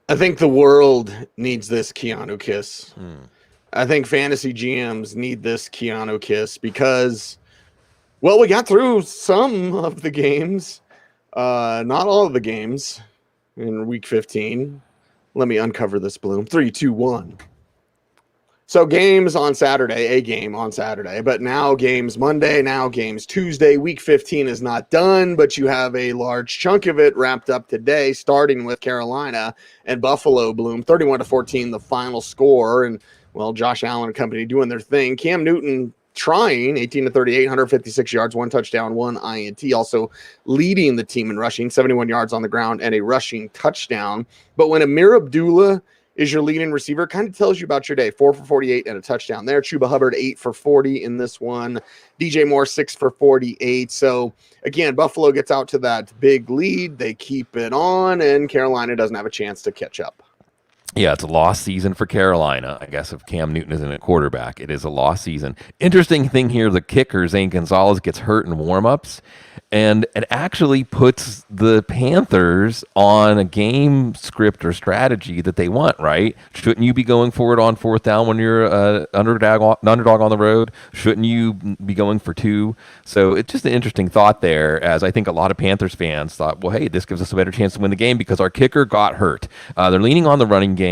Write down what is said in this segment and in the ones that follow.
I think the world needs this Keanu kiss. Hmm. I think fantasy GMs need this Keanu kiss because, well, we got through some of the games, not all of the games in week 15. Let me uncover this, Bloom. 3, 2, 1. So games on Saturday, a game on Saturday, but now games Monday, now games Tuesday. Week 15 is not done, but you have a large chunk of it wrapped up today, starting with Carolina and Buffalo. Bloom 31-14, the final score. And well, Josh Allen and company doing their thing. Cam Newton trying 18-38, 156 yards, one touchdown, one INT, also leading the team in rushing, 71 yards on the ground and a rushing touchdown. But when Amir Abdullah is your leading receiver, kind of tells you about your day. 4 for 48 and a touchdown there. Chuba Hubbard, 8 for 40 in this one. DJ Moore, 6 for 48. So, again, Buffalo gets out to that big lead. They keep it on, and Carolina doesn't have a chance to catch up. Yeah, it's a lost season for Carolina. I guess if Cam Newton isn't a quarterback, it is a lost season. Interesting thing here, the kicker, Zane Gonzalez, gets hurt in warmups, and it actually puts the Panthers on a game script or strategy that they want, right? Shouldn't you be going for it on fourth down when you're underdog on the road? Shouldn't you be going for two? So it's just an interesting thought there, as I think a lot of Panthers fans thought, well, hey, this gives us a better chance to win the game because our kicker got hurt. They're leaning on the running game.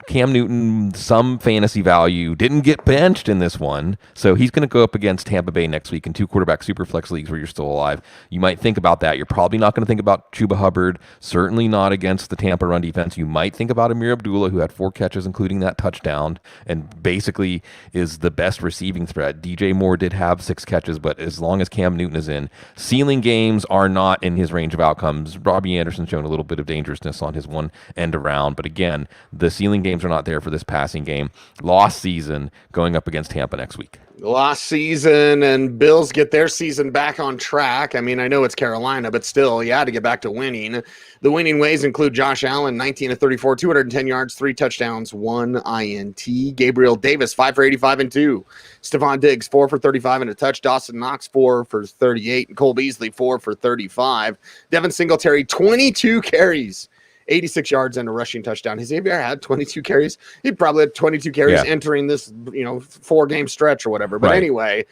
Cam Newton, some fantasy value, didn't get benched in this one, so he's going to go up against Tampa Bay next week in 2 quarterback superflex leagues where you're still alive. You might think about that. You're probably not going to think about Chuba Hubbard, certainly not against the Tampa run defense. You might think about Amir Abdullah, who had 4 catches, including that touchdown, and basically is the best receiving threat. DJ Moore did have 6 catches, but as long as Cam Newton is in, ceiling games are not in his range of outcomes. Robbie Anderson's shown a little bit of dangerousness on his one end around, but again, the ceiling games are not there for this passing game. Lost season going up against Tampa next week. Lost season, and Bills get their season back on track. I mean, I know it's Carolina, but still, you had to get back to winning. The winning ways include Josh Allen, 19-34, 210 yards, 3 touchdowns, 1 INT. Gabriel Davis, 5 for 85 and 2. Stephon Diggs, 4 for 35 and a touch. Dawson Knox, 4 for 38. And Cole Beasley, 4 for 35. Devin Singletary, 22 carries. 86 yards and a rushing touchdown. Has he ever had 22 carries? He probably had 22 carries entering this, 4-game stretch or whatever. But anyway,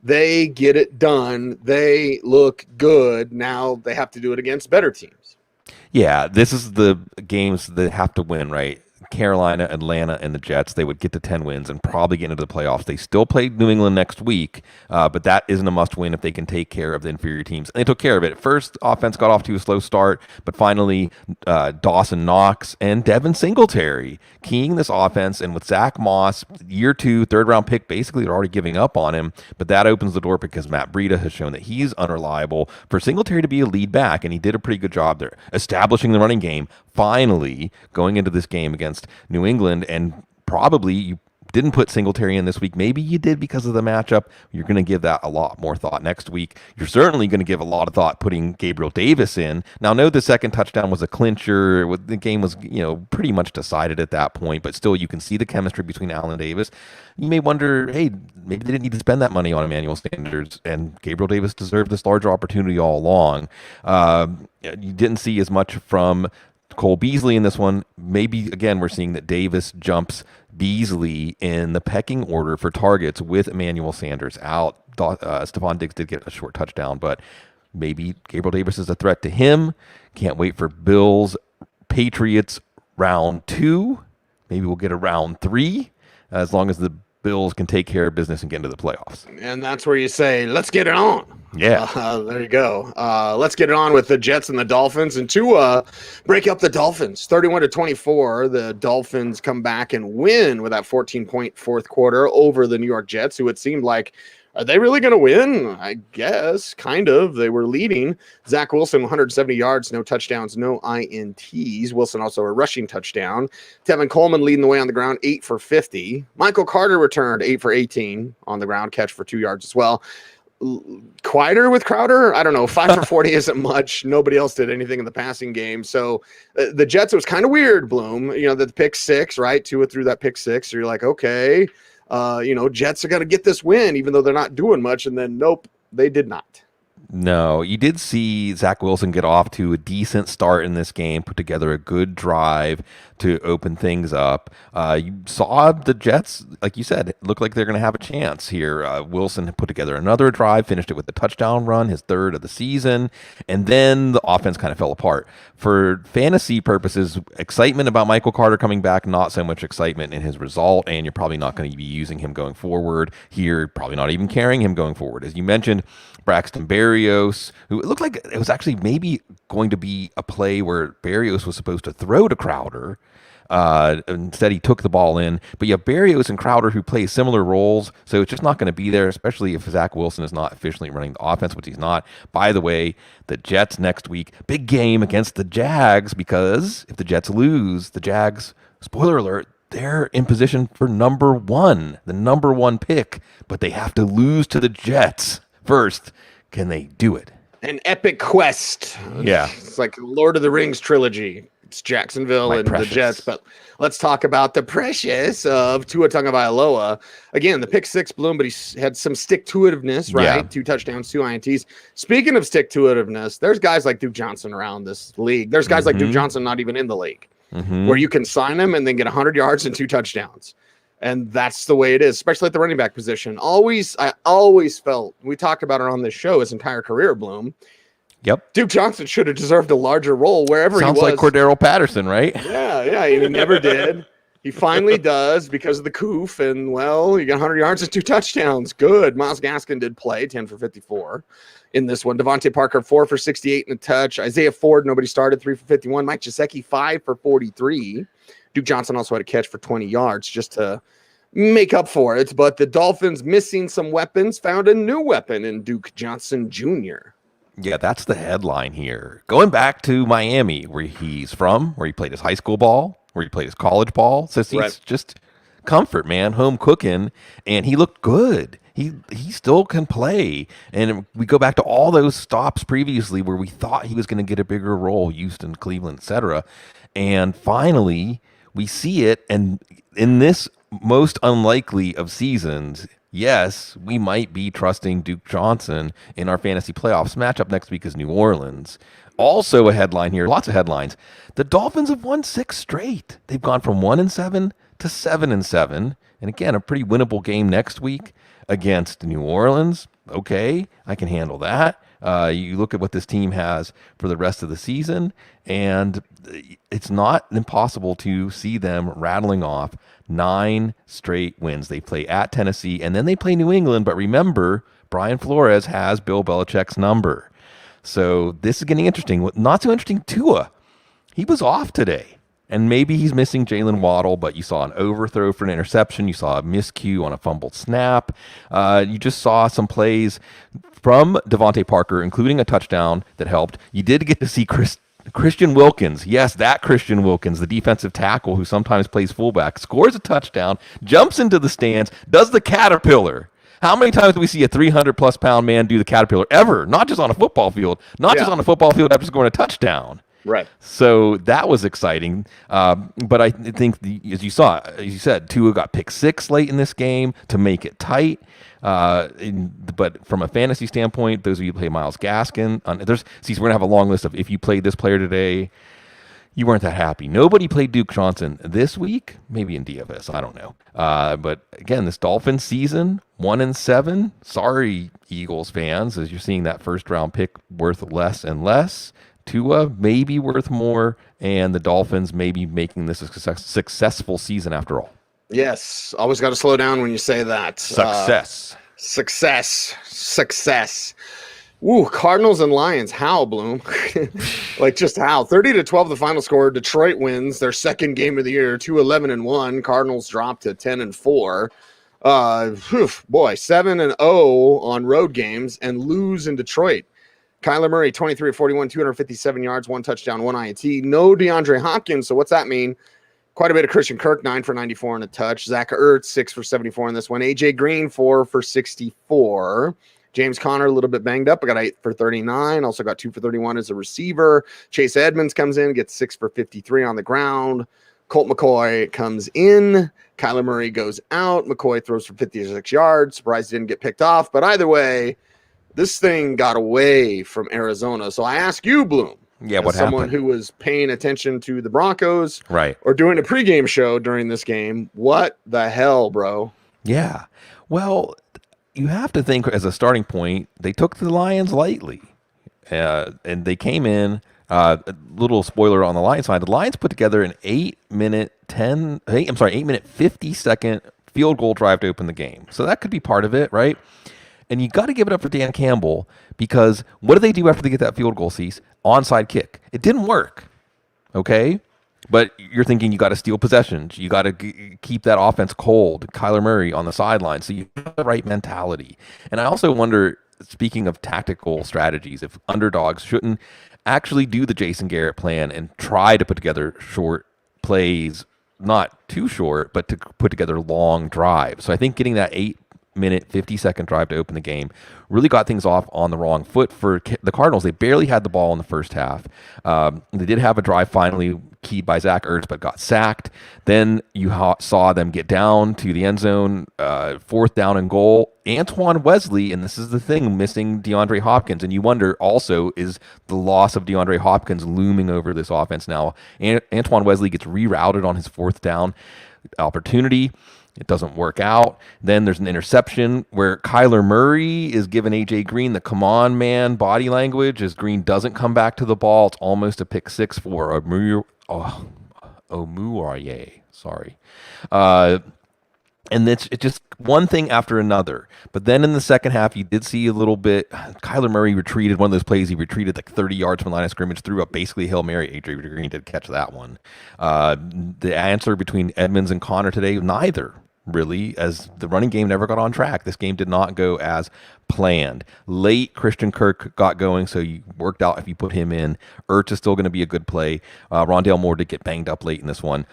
they get it done. They look good. Now they have to do it against better teams. Yeah, this is the games that have to win, right? Carolina, Atlanta, and the Jets, they would get to 10 wins and probably get into the playoffs. They still play New England next week, but that isn't a must-win if they can take care of the inferior teams. And they took care of it. First, offense got off to a slow start, but finally, Dawson Knox and Devin Singletary keying this offense. And with Zach Moss, year 2, third-round pick, basically they're already giving up on him, but that opens the door because Matt Breida has shown that he's unreliable. For Singletary to be a lead back, and he did a pretty good job there, establishing the running game, finally going into this game against New England, and probably you didn't put Singletary in this week. Maybe you did because of the matchup. You're going to give that a lot more thought next week. You're certainly going to give a lot of thought putting Gabriel Davis in. Now, I know the second touchdown was a clincher. The game was, pretty much decided at that point, but still you can see the chemistry between Allen and Davis. You may wonder, hey, maybe they didn't need to spend that money on Emmanuel Sanders, and Gabriel Davis deserved this larger opportunity all along. You didn't see as much from Cole Beasley in this one. Maybe, again, we're seeing that Davis jumps Beasley in the pecking order for targets with Emmanuel Sanders out. Stephon Diggs did get a short touchdown, but maybe Gabriel Davis is a threat to him. Can't wait for Bills Patriots round 2. Maybe we'll get a round 3 as long as the Bills can take care of business and get into the playoffs. And that's where you say, let's get it on. Yeah. There you go. Let's get it on with the Jets and the Dolphins. And to break up the Dolphins, 31-24, the Dolphins come back and win with that 14-point fourth quarter over the New York Jets, who it seemed like, are they really going to win? I guess, kind of. They were leading. Zach Wilson, 170 yards, no touchdowns, no INTs. Wilson also a rushing touchdown. Tevin Coleman leading the way on the ground, 8 for 50. Michael Carter returned, 8 for 18 on the ground, catch for 2 yards as well. Quieter with Crowder? I don't know. 5 for 40 isn't much. Nobody else did anything in the passing game. So the Jets, it was kind of weird, Bloom. The pick 6, right? Tua threw that pick 6. So you're like, okay. Jets are going to get this win, even though they're not doing much. And then, nope, they did not. No, you did see Zach Wilson get off to a decent start in this game, put together a good drive to open things up. You saw the Jets, like you said, look like they're going to have a chance here. Wilson put together another drive, finished it with a touchdown run, his third of the season, and then the offense kind of fell apart. For fantasy purposes, excitement about Michael Carter coming back, not so much excitement in his result, and you're probably not going to be using him going forward here, probably not even carrying him going forward. As you mentioned, Braxton Berrios, who it looked like it was actually maybe going to be a play where Berrios was supposed to throw to Crowder. Instead, he took the ball in. But you have Berrios and Crowder who play similar roles, so it's just not going to be there, especially if Zach Wilson is not officially running the offense, which he's not. By the way, the Jets next week, big game against the Jags, because if the Jets lose, the Jags, spoiler alert, they're in position for the number one pick, but they have to lose to the Jets first. Can they do it? An epic quest. Yeah. It's like Lord of the Rings trilogy. It's Jacksonville My and precious. the Jets, but let's talk about the precious of Tua Tagovailoa. Again, the pick six blew him, but he had some stick-to-itiveness, right? Yeah. 2 touchdowns, 2 INTs. Speaking of stick-to-itiveness, there's guys like Duke Johnson around this league. There's guys like Duke Johnson not even in the league, where you can sign him and then get 100 yards and 2 touchdowns. And that's the way it is, especially at the running back position. I always felt, we talked about it on this show his entire career, Bloom. Yep. Duke Johnson should have deserved a larger role wherever Sounds he was. like Cordero Patterson, right? Yeah, he never did. He finally does because of the coof, and, well, you got 100 yards and 2 touchdowns. Good. Myles Gaskin did play 10 for 54 in this one. Devontae Parker, 4 for 68 and a touch. Isaiah Ford, nobody started, 3 for 51. Mike Gesicki, 5 for 43. Duke Johnson also had a catch for 20 yards just to make up for it. But the Dolphins, missing some weapons, found a new weapon in Duke Johnson Jr. Yeah, that's the headline here. Going back to Miami, where he's from, where he played his high school ball, where he played his college ball. So he's just comfort, man, home cooking, and he looked good. He still can play. And we go back to all those stops previously where we thought he was going to get a bigger role, Houston, Cleveland, etc. And finally, we see it. And in this most unlikely of seasons, yes, we might be trusting Duke Johnson in our fantasy playoffs. Matchup next week is New Orleans. Also a headline here, lots of headlines. The Dolphins have won 6 straight. They've gone from 1-7 to 7-7. And again, a pretty winnable game next week against New Orleans. Okay, I can handle that. You look at what this team has for the rest of the season, and it's not impossible to see them rattling off 9 straight wins. They play at Tennessee, and then they play New England. But remember, Brian Flores has Bill Belichick's number. So this is getting interesting. Not so interesting, Tua. He was off today. And maybe he's missing Jalen Waddle, but you saw an overthrow for an interception. You saw a miscue on a fumbled snap. You just saw some plays from Devontae Parker, including a touchdown that helped. You did get to see Christian Wilkins. Yes, that Christian Wilkins, the defensive tackle who sometimes plays fullback, scores a touchdown, jumps into the stands, does the caterpillar. How many times do we see a 300-plus pound man do the caterpillar ever? Not just on a football field. Not just on a football field after scoring a touchdown. Right. So that was exciting. But I think, as you said, Tua got pick 6 late in this game to make it tight. But from a fantasy standpoint, those of you who play Myles Gaskin, we're going to have a long list of if you played this player today, you weren't that happy. Nobody played Duke Johnson this week, maybe in DFS, I don't know. But again, this Dolphins season, 1-7. Sorry, Eagles fans, as you're seeing that first round pick worth less and less. Tua may be worth more, and the Dolphins may be making this a successful season after all. Yes. Always got to slow down when you say that. Success. Woo, Cardinals and Lions. How, Bloom? Like, just how? 30-12 the final score. Detroit wins their second game of the year, 2-11-1. Cardinals drop to 10-4. Boy, 7-0 on road games and lose in Detroit. Kyler Murray, 23-41, 257 yards, 1 touchdown, 1 INT. No DeAndre Hopkins, so what's that mean? Quite a bit of Christian Kirk, 9 for 94 and a touch. Zach Ertz, 6 for 74 in this one. AJ Green, 4 for 64. James Conner, a little bit banged up. I got 8 for 39. Also got 2 for 31 as a receiver. Chase Edmonds comes in, gets 6 for 53 on the ground. Colt McCoy comes in. Kyler Murray goes out. McCoy throws for 56 yards. Surprised he didn't get picked off. But either way, this thing got away from Arizona. So I ask you, Bloom, Yeah, as what someone happened? who was paying attention to the Broncos Right. or doing a pregame show during this game, what the hell, bro? Yeah. Well, you have to think as a starting point, they took the Lions lightly. And they came in. A little spoiler on the Lions side: the Lions put together an 8-minute 50-second field goal drive to open the game. So that could be part of it, right? And you got to give it up for Dan Campbell, because what did they do after they get that field goal, Cease? Onside kick. It didn't work. Okay. But you're thinking you got to steal possessions. You got to keep that offense cold. Kyler Murray on the sideline. So you have the right mentality. And I also wonder, speaking of tactical strategies, if underdogs shouldn't actually do the Jason Garrett plan and try to put together short plays, not too short, but to put together long drives. So I think getting that 8-minute, 50-second drive to open the game really got things off on the wrong foot for the Cardinals. They barely had the ball in the first half. They did have a drive finally keyed by Zach Ertz, but got sacked. Then you saw them get down to the end zone, 4th down and goal. Antoine Wesley, and this is the thing, missing DeAndre Hopkins. And you wonder also, is the loss of DeAndre Hopkins looming over this offense now? Antoine Wesley gets rerouted on his 4th down opportunity. It doesn't work out. Then there's an interception where Kyler Murray is giving A.J. Green the come on man body language as Green doesn't come back to the ball. It's almost a pick 6 for Omuaye. Sorry. And it's just one thing after another. But then in the second half, you did see a little bit. Kyler Murray retreated. One of those plays, he retreated like 30 yards from the line of scrimmage, threw up basically Hail Mary. A.J. Green did catch that one. The answer between Edmonds and Connor today, neither, really, as the running game never got on track. This game did not go as planned. Late, Christian Kirk got going, so you worked out if you put him in. Ertz is still going to be a good play. Rondale Moore did get banged up late in this one.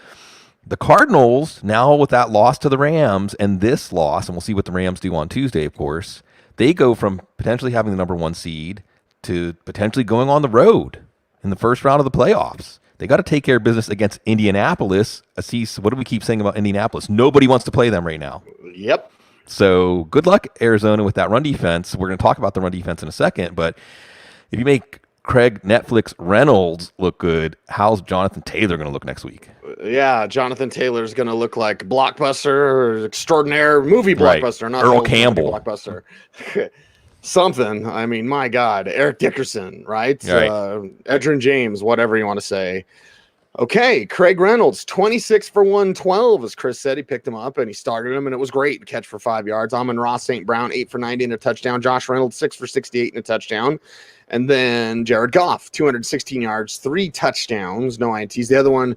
The Cardinals, now with that loss to the Rams and this loss, and we'll see what the Rams do on Tuesday, of course, they go from potentially having the number 1 seed to potentially going on the road in the first round of the playoffs. They got to take care of business against Indianapolis. Assis, what do we keep saying about Indianapolis? Nobody wants to play them right now. Yep. So good luck, Arizona, with that run defense. We're going to talk about the run defense in a second, but if you make Craig Netflix Reynolds look good, how's Jonathan Taylor going to look next week? Yeah, Jonathan Taylor's going to look like Blockbuster or extraordinaire movie Blockbuster, right. Not Earl Campbell Blockbuster. Something. I mean, my God, Eric Dickerson, right? Edgerrin James, whatever you want to say. Okay, Craig Reynolds, 26 for 112, as Chris said. He picked him up and he started him, and it was great. Catch for 5 yards. Amon-Ra St. Brown, 8 for 90 and a touchdown. Josh Reynolds, 6 for 68 and a touchdown. And then Jared Goff, 216 yards, 3 touchdowns, no INTs. The other one,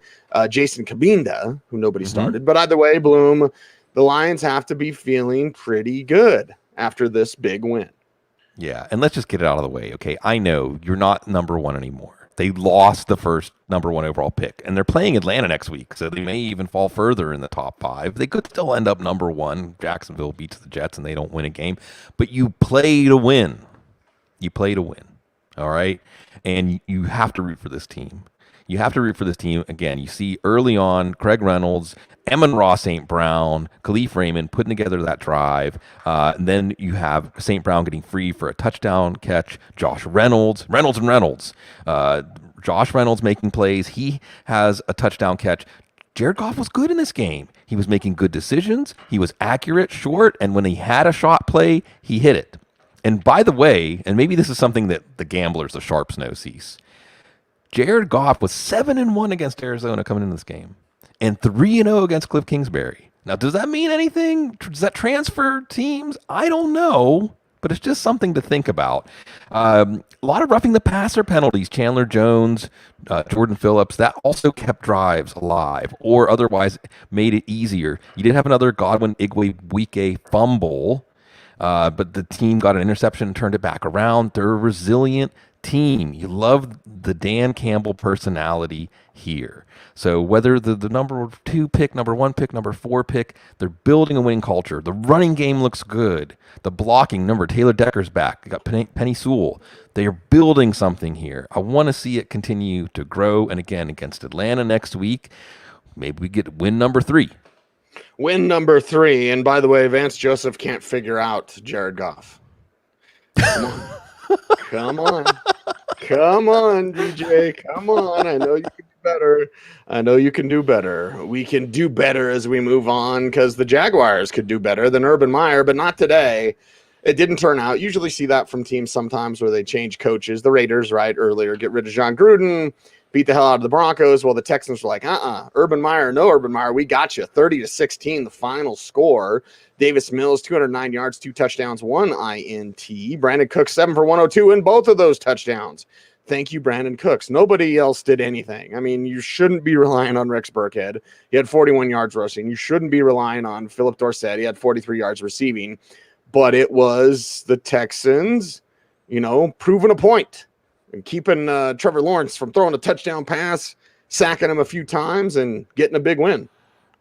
Jason Kabinda, who nobody started. But either way, Bloom, the Lions have to be feeling pretty good after this big win. Yeah, and let's just get it out of the way, okay? I know you're not number 1 anymore. They lost the first number 1 overall pick, and they're playing Atlanta next week, so they may even fall further in the top 5. They could still end up number 1. Jacksonville beats the Jets, and they don't win a game. But you play to win. You play to win, all right? And you have to root for this team. You have to root for this team. Again, you see early on, Craig Reynolds, Amon-Ra St. Brown, Khalif Raymond putting together that drive. And then you have St. Brown getting free for a touchdown catch. Josh Reynolds. Josh Reynolds making plays. He has a touchdown catch. Jared Goff was good in this game. He was making good decisions. He was accurate, short, and when he had a shot play, he hit it. And by the way, and maybe this is something that the gamblers, the sharps know, Cease, Jared Goff was 7-1 against Arizona coming into this game and 3-0 against Cliff Kingsbury. Now, does that mean anything? Does that transfer teams? I don't know, but it's just something to think about. A lot of roughing the passer penalties. Chandler Jones, Jordan Phillips, that also kept drives alive or otherwise made it easier. You did have another Godwin Igwe fumble, but the team got an interception and turned it back around. They're a resilient team. You love the Dan Campbell personality here. So whether the number 2 pick, number 1 pick, number 4 pick, they're building a winning culture. The running game looks good. The blocking, number Taylor Decker's back. They got Penny Sewell. They are building something here. I want to see it continue to grow. And again, against Atlanta next week, maybe we get win number 3. Win number 3. And by the way, Vance Joseph can't figure out Jared Goff. Come on. Come on. Come on, DJ. Come on. I know you can do better. I know you can do better. We can do better as we move on because the Jaguars could do better than Urban Meyer, but not today. It didn't turn out. Usually see that from teams sometimes where they change coaches. The Raiders, right, earlier, get rid of John Gruden, beat the hell out of the Broncos. Well, the Texans were like, Urban Meyer, no Urban Meyer, we got you. 30-16, the final score. Davis Mills, 209 yards, 2 touchdowns, 1 INT. Brandon Cooks, 7 for 102 in both of those touchdowns. Thank you, Brandon Cooks. Nobody else did anything. I mean, you shouldn't be relying on Rex Burkhead. He had 41 yards rushing. You shouldn't be relying on Philip Dorsett. He had 43 yards receiving. But it was the Texans, proving a point and keeping Trevor Lawrence from throwing a touchdown pass, sacking him a few times, and getting a big win.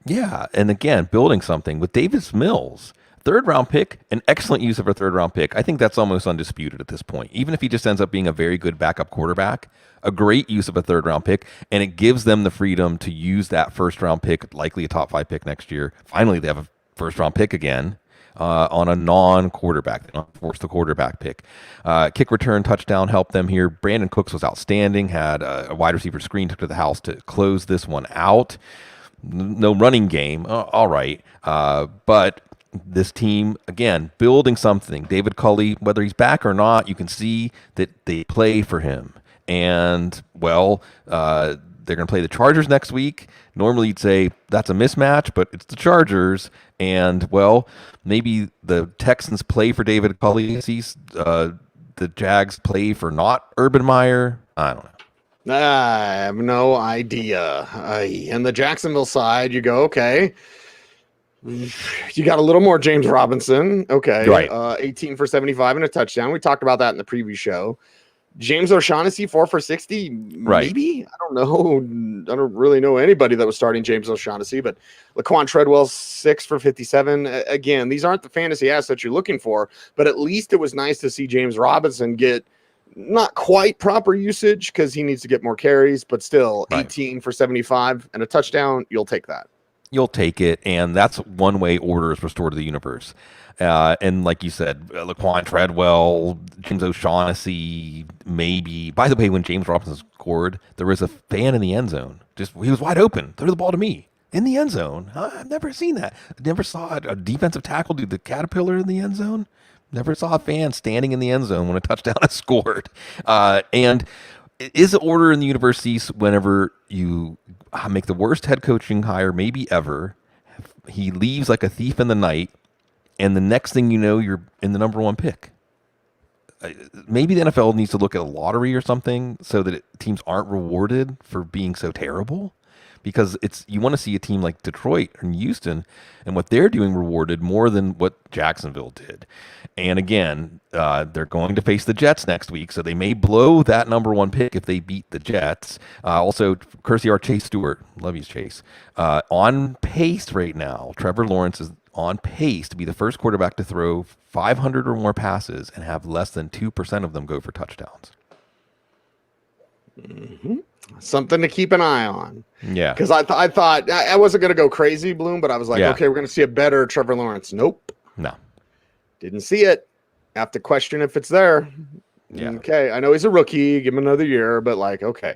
Yeah, and again, building something with Davis Mills, third-round pick, an excellent use of a third-round pick. I think that's almost undisputed at this point. Even if he just ends up being a very good backup quarterback, a great use of a third-round pick, and it gives them the freedom to use that first-round pick, likely a top-5 pick next year. Finally, they have a first-round pick again. On a non-quarterback. They don't force the quarterback pick. Kick return touchdown helped them here. Brandon Cooks was outstanding, had a wide receiver screen took to the house to close this one out. No running game. All right. But this team, again, building something. David Culley, whether he's back or not, you can see that they play for him. And, they're going to play the Chargers next week. Normally you'd say that's a mismatch, but it's the Chargers. And, maybe the Texans play for David Culley. The Jags play for not Urban Meyer. I don't know. I have no idea. And the Jacksonville side, you go, okay. You got a little more James Robinson. Okay. Right. 18 for 75 and a touchdown. We talked about that in the preview show. James O'Shaughnessy, 4 for 60, right. Maybe? I don't know. I don't really know anybody that was starting James O'Shaughnessy, but Laquan Treadwell, 6 for 57. Again, these aren't the fantasy assets you're looking for, but at least it was nice to see James Robinson get not quite proper usage because he needs to get more carries, but still 18 for 75 and a touchdown. You'll take that. You'll take it, and that's one way order is restored to the universe. And like you said, Laquan Treadwell, James O'Shaughnessy, maybe. By the way, when James Robinson scored, there was a fan in the end zone. He was wide open. Throw the ball to me in the end zone. I've never seen that. I never saw a defensive tackle do the caterpillar in the end zone. Never saw a fan standing in the end zone when a touchdown is scored. And it is an order in the universe whenever you make the worst head coaching hire maybe ever. He leaves like a thief in the night. And the next thing you know, you're in the number 1 pick. Maybe the NFL needs to look at a lottery or something so that teams aren't rewarded for being so terrible. Because you want to see a team like Detroit and Houston and what they're doing rewarded more than what Jacksonville did. And again, they're going to face the Jets next week, so they may blow that number 1 pick if they beat the Jets. Also, courtesy our Chase Stewart, love you, Chase. On pace right now, Trevor Lawrence is on pace to be the first quarterback to throw 500 or more passes and have less than 2% of them go for touchdowns. Mm-hmm. Something to keep an eye on. Yeah. Because I thought I wasn't going to go crazy, Bloom, but I was like, okay, we're going to see a better Trevor Lawrence. Nope. No. Didn't see it. Have to question if it's there. Yeah. Okay. I know he's a rookie. Give him another year, but okay.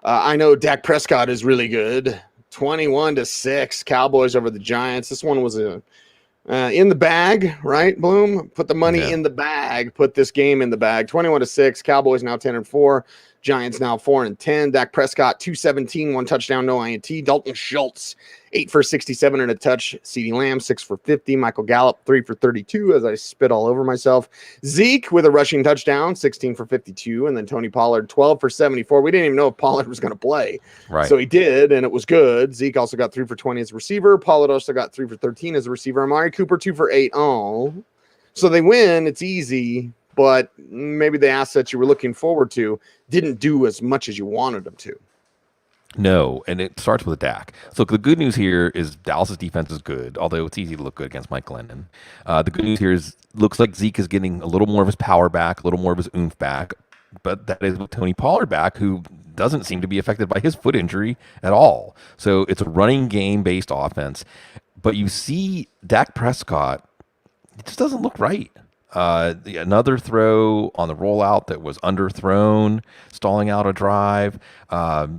I know Dak Prescott is really good. 21-6 Cowboys over the Giants. This one was in the bag, right, Bloom? Put the money in the bag. Put this game in the bag. 21-6 Cowboys now 10-4. Giants now 4-10. Dak Prescott 217, 1 touchdown, no INT. Dalton Schultz 8 for 67 and a touch. CeeDee Lamb 6 for 50. Michael Gallup 3 for 32 as I spit all over myself. Zeke with a rushing touchdown 16 for 52, and then Tony Pollard 12 for 74. We didn't even know if Pollard was going to play, so he did, and it was good. Zeke also got 3 for 20 as a receiver. Pollard also got 3 for 13 as a receiver. Amari Cooper 2 for 8. So they win. It's easy. But maybe the assets you were looking forward to didn't do as much as you wanted them to. No, and it starts with Dak. So the good news here is Dallas' defense is good, although it's easy to look good against Mike Glennon. The good news here is looks like Zeke is getting a little more of his power back, a little more of his oomph back, but that is with Tony Pollard back, who doesn't seem to be affected by his foot injury at all. So it's a running game-based offense. But you see Dak Prescott, it just doesn't look right. Another throw on the rollout that was underthrown, stalling out a drive.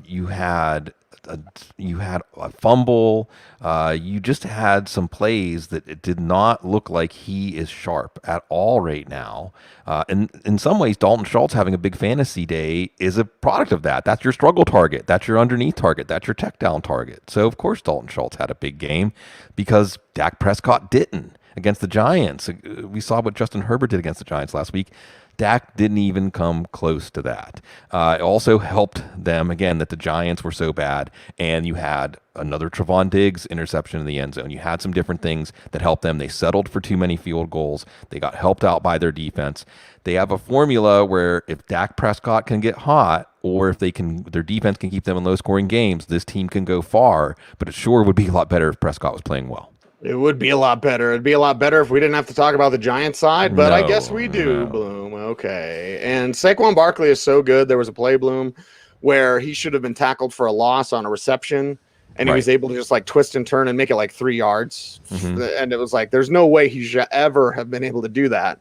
You had a fumble. You just had some plays that it did not look like he is sharp at all right now. And in some ways, Dalton Schultz having a big fantasy day is a product of that. That's your struggle target. That's your underneath target. That's your check down target. So, of course, Dalton Schultz had a big game because Dak Prescott didn't against the Giants. We saw what Justin Herbert did against the Giants last week. Dak didn't even come close to that. It also helped them, again, that the Giants were so bad, and you had another Trevon Diggs interception in the end zone. You had some different things that helped them. They settled for too many field goals. They got helped out by their defense. They have a formula where if Dak Prescott can get hot, or if their defense can keep them in low-scoring games, this team can go far, but it sure would be a lot better if Prescott was playing well. It would be a lot better. It'd be a lot better if we didn't have to talk about the Giants side, but I guess we do, Bloom. Okay. And Saquon Barkley is so good. There was a play, Bloom, where he should have been tackled for a loss on a reception, and he was able to just like twist and turn and make it like 3 yards. Mm-hmm. And it was like, there's no way he should ever have been able to do that.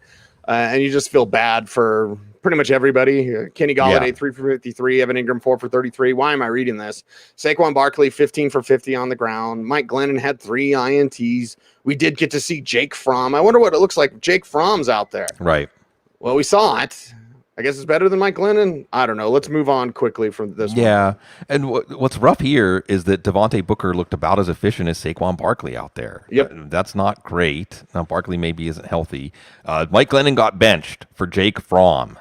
And you just feel bad for pretty much everybody. Kenny Golladay, 3 for 53. Evan Ingram, 4 for 33. Why am I reading this? Saquon Barkley, 15 for 50 on the ground. Mike Glennon had 3 INTs. We did get to see Jake Fromm. I wonder what it looks like. Jake Fromm's out there. Right. Well, we saw it. I guess it's better than Mike Glennon. I don't know. Let's move on quickly from this one. Yeah. And what's rough here is that Devontae Booker looked about as efficient as Saquon Barkley out there. Yep. That's not great. Now, Barkley maybe isn't healthy. Mike Glennon got benched for Jake Fromm.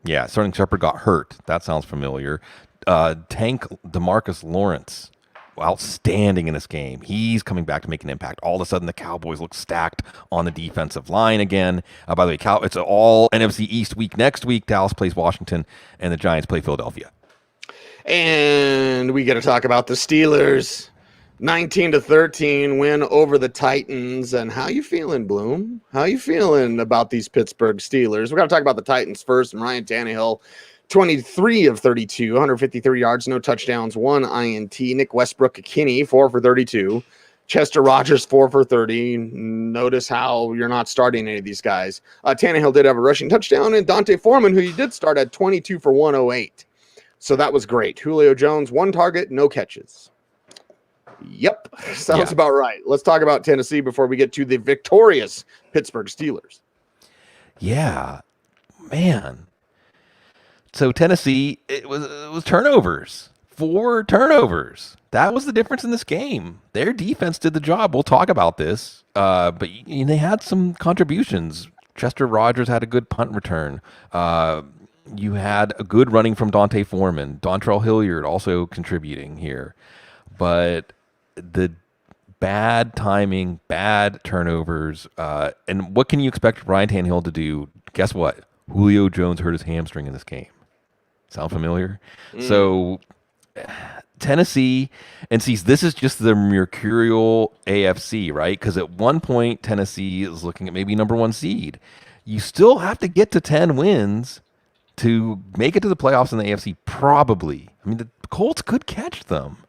Yeah, Sterling Shepard got hurt. That sounds familiar. Tank DeMarcus Lawrence, outstanding in this game. He's coming back to make an impact. All of a sudden, the Cowboys look stacked on the defensive line again. By the way, it's all NFC East week next week. Dallas plays Washington, and the Giants play Philadelphia. And we got to talk about the Steelers. 19-13 win over the Titans. And how you feeling, Bloom? How you feeling about these Pittsburgh Steelers? We got to talk about the Titans first. And Ryan Tannehill, 23 of 32, 153 yards, no touchdowns, 1 INT. Nick Westbrook-Ikhine, 4 for 32. Chester Rodgers, 4 for 30. Notice how you're not starting any of these guys. Tannehill did have a rushing touchdown, and Dante Foreman, who you did start at 22 for 108. So that was great. Julio Jones, 1 target, no catches. Yep, sounds about right. Let's talk about Tennessee before we get to the victorious Pittsburgh Steelers. Yeah, man. So Tennessee, it was turnovers. 4 turnovers. That was the difference in this game. Their defense did the job. We'll talk about this. But they had some contributions. Chester Rogers had a good punt return. You had a good running from Dante Foreman. Dontrell Hilliard also contributing here. But the bad timing, bad turnovers, and what can you expect Ryan Tannehill to do? Guess what? Julio Jones hurt his hamstring in this game. Sound familiar? So Tennessee, and see, this is just the mercurial AFC, right? Because at one point, Tennessee is looking at maybe number 1 seed. You still have to get to 10 wins to make it to the playoffs in the AFC, probably. I mean, the Colts could catch them.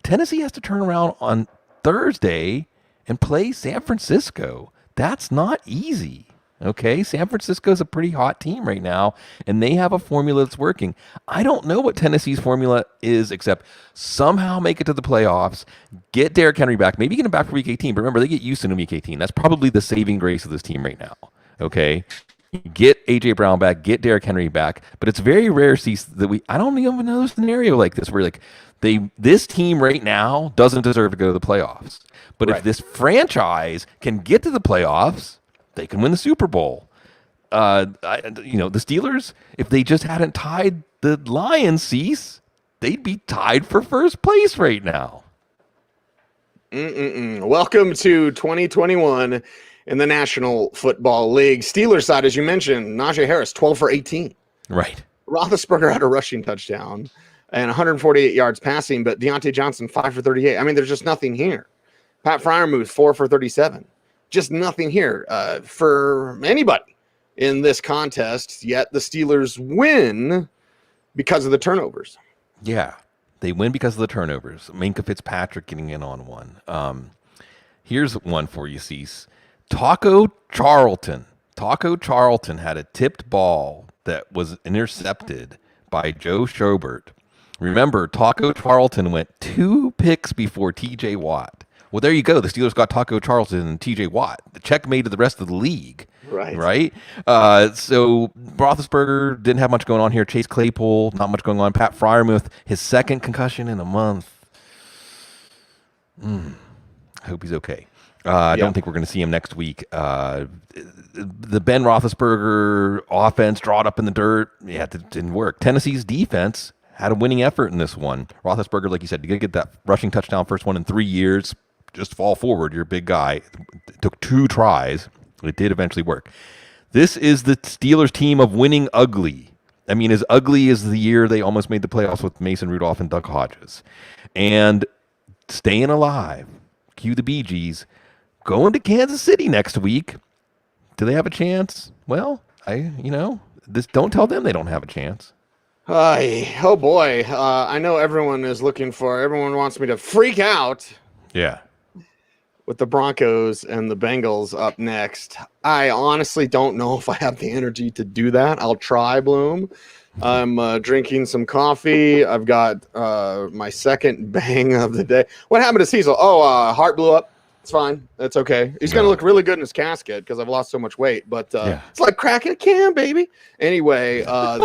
Tennessee has to turn around on Thursday and play San Francisco. That's not easy. Okay, San Francisco's a pretty hot team right now, and they have a formula that's working. I don't know what Tennessee's formula is, except somehow make it to the playoffs, get Derrick Henry back, maybe get him back for Week 18. But remember, they get used to Week 18. That's probably the saving grace of this team right now. Okay, get A.J. Brown back, get Derrick Henry back. But it's very rare that I don't even know a scenario like this where this team right now doesn't deserve to go to the playoffs. But if this franchise can get to the playoffs, they can win the Super Bowl. The Steelers, if they just hadn't tied the Lions, Cease, they'd be tied for first place right now. Welcome to 2021 in the National Football League. Steelers side, as you mentioned, Najee Harris, 12 for 18. Right. Roethlisberger had a rushing touchdown and 148 yards passing, but Deontay Johnson, 5 for 38. I mean, there's just nothing here. Pat Freiermuth, 4 for 37. Just nothing here for anybody in this contest, yet the Steelers win because of the turnovers. Yeah, they win because of the turnovers. Minkah Fitzpatrick getting in on one. Here's one for you, Cease. Taco Charlton, Taco Charlton had a tipped ball that was intercepted by Joe Schobert. Remember, Taco Charlton went 2 picks before TJ Watt. Well, there you go. The Steelers got Taco Charlton and TJ Watt. The checkmate to the rest of the league. Right? So Roethlisberger didn't have much going on here. Chase Claypool, not much going on. Pat Freiermuth, his second concussion in a month. I hope he's okay. I don't think we're going to see him next week. The Ben Roethlisberger offense, draw it up in the dirt. Yeah, it didn't work. Tennessee's defense had a winning effort in this one. Roethlisberger, like you said, you got to get that rushing touchdown, first one in 3 years. Just fall forward. You're a big guy. It took 2 tries. It did eventually work. This is the Steelers team of winning ugly. I mean, as ugly as the year they almost made the playoffs with Mason Rudolph and Doug Hodges. And staying alive. Cue the Bee Gees. Going to Kansas City next week. Do they have a chance? Well, don't tell them they don't have a chance. Oh boy. I know everyone wants me to freak out. Yeah. With the Broncos and the Bengals up next. I honestly don't know if I have the energy to do that. I'll try, Bloom. I'm drinking some coffee. I've got my second bang of the day. What happened to Cecil? Heart blew up. It's fine. That's okay. He's going to look really good in his casket because I've lost so much weight. But It's like cracking a can, baby. Anyway, I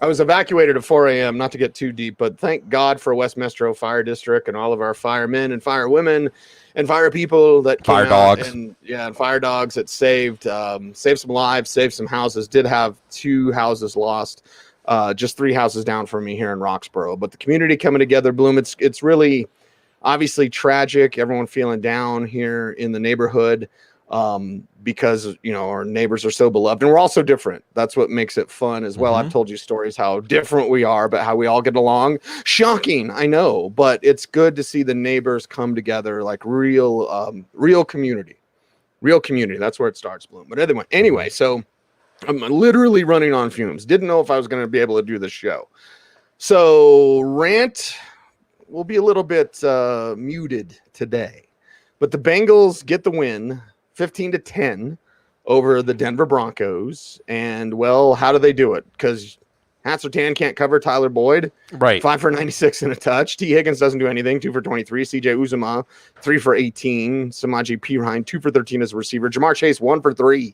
was evacuated at 4 a.m., not to get too deep, but thank God for West Metro Fire District and all of our firemen and firewomen and fire people that came fire dogs. And fire dogs that saved some lives, saved some houses. Did have 2 houses lost, just 3 houses down from me here in Roxborough. But the community coming together, Bloom, it's really obviously tragic. Everyone feeling down here in the neighborhood. Because our neighbors are so beloved and we're all so different. That's what makes it fun as well. I've told you stories how different we are, but how we all get along. Shocking, I know, but it's good to see the neighbors come together like real community. That's where it starts, Bloom. But anyway, so I'm literally running on fumes. Didn't know if I was going to be able to do this show. So rant will be a little bit muted today, but the Bengals get the win. 15-10 over the Denver Broncos. And, well, how do they do it? Because Hatsertan can't cover Tyler Boyd. Right. 5 for 96 and a touch. T. Higgins doesn't do anything. 2 for 23. C.J. Uzomah, 3 for 18. Samaje Perine, 2 for 13 as a receiver. Jamar Chase, 1 for 3.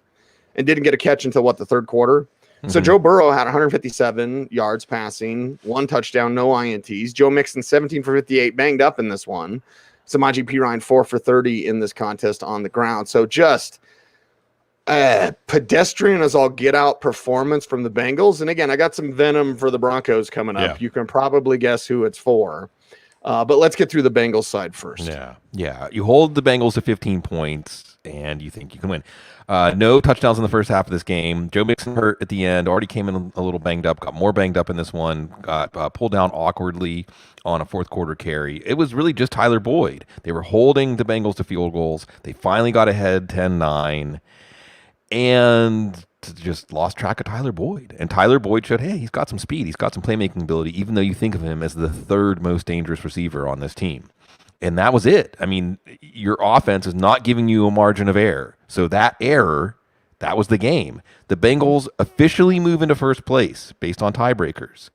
And didn't get a catch until, the third quarter. So Joe Burrow had 157 yards passing, 1 touchdown, no INTs. Joe Mixon, 17 for 58, banged up in this one. Samaje Perine 4 for 30 in this contest on the ground. So just pedestrian as all get out performance from the Bengals. And again, I got some venom for the Broncos coming up. Yeah. You can probably guess who it's for. But let's get through the Bengals side first. Yeah. You hold the Bengals to 15 points and you think you can win. No touchdowns in the first half of this game. Joe Mixon hurt at the end, already came in a little banged up, got more banged up in this one, got pulled down awkwardly on a fourth quarter carry. It was really just Tyler Boyd. They were holding the Bengals to field goals. They finally got ahead 10-9 and just lost track of Tyler Boyd. And Tyler Boyd showed, hey, he's got some speed. He's got some playmaking ability, even though you think of him as the 3rd most dangerous receiver on this team. And that was it. I mean, your offense is not giving you a margin of error. So that error, that was the game. The Bengals officially move into first place based on tiebreakers.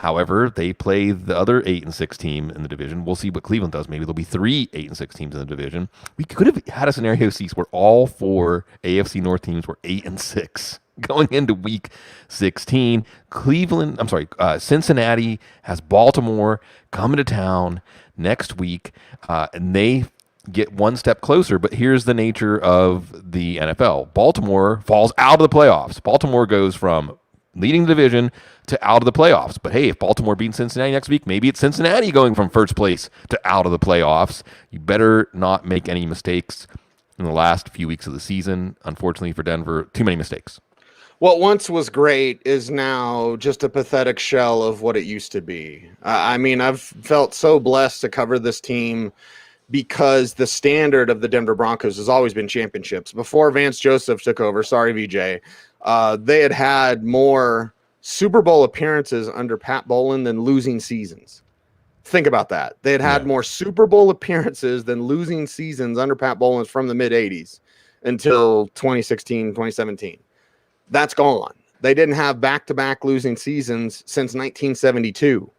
However, they play the other 8-6 team in the division. We'll see what Cleveland does. Maybe there'll be 3 8-6 teams in the division. We could have had a scenario, Cease, where all 4 AFC North teams were 8-6 going into Week 16. Cincinnati has Baltimore coming to town next week, and they get one step closer. But here's the nature of the NFL. Baltimore falls out of the playoffs. Baltimore goes from leading the division to out of the playoffs. But hey, if Baltimore beats Cincinnati next week, maybe it's Cincinnati going from first place to out of the playoffs. You better not make any mistakes in the last few weeks of the season. Unfortunately for Denver, too many mistakes. What once was great is now just a pathetic shell of what it used to be. I mean, I've felt so blessed to cover this team because the standard of the Denver Broncos has always been championships. Before Vance Joseph took over, sorry, VJ, they had more Super Bowl appearances under Pat Bowlen than losing seasons. Think about that. They had more Super Bowl appearances than losing seasons under Pat Bowlen from the mid-'80s. until 2016, 2017. That's gone. They didn't have back-to-back losing seasons since 1972.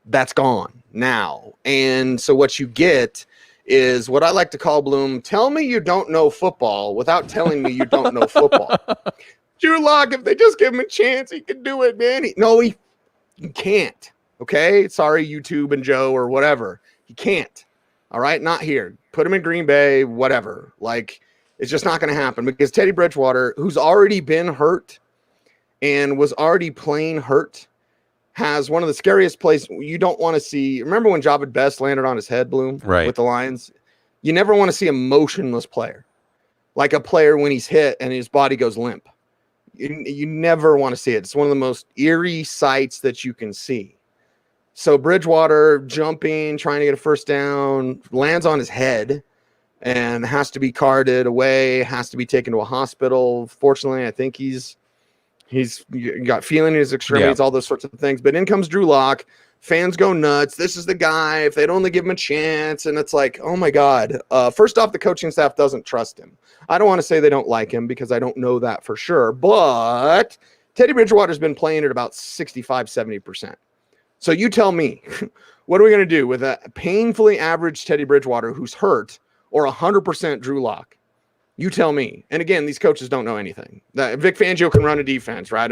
That's gone now. And so what you get is what I like to call, Bloom, tell me you don't know football without telling me you don't know football. Drew Lock, if they just give him a chance, he can do it, man. He can't. Okay? Sorry, YouTube and Joe or whatever. He can't. All right? Not here. Put him in Green Bay, whatever. Like, it's just not going to happen because Teddy Bridgewater, who's already been hurt and was already playing hurt, has one of the scariest plays you don't want to see. Remember when Javid Best landed on his head, Bloom, with the Lions? You never want to see a motionless player, like a player when he's hit and his body goes limp. You never want to see it. It's one of the most eerie sights that you can see. So Bridgewater jumping, trying to get a first down, lands on his head and has to be carted away, has to be taken to a hospital. Fortunately, I think he's got feeling in his extremities, all those sorts of things. But in comes Drew Lock. Fans go nuts. This is the guy. If they'd only give him a chance. And it's like, oh, my God. First off, the coaching staff doesn't trust him. I don't want to say they don't like him because I don't know that for sure. But Teddy Bridgewater's been playing at about 65, 70%. So you tell me, what are we going to do with a painfully average Teddy Bridgewater who's hurt or 100% Drew Lock? You tell me. And again, these coaches don't know anything. Vic Fangio can run a defense, right?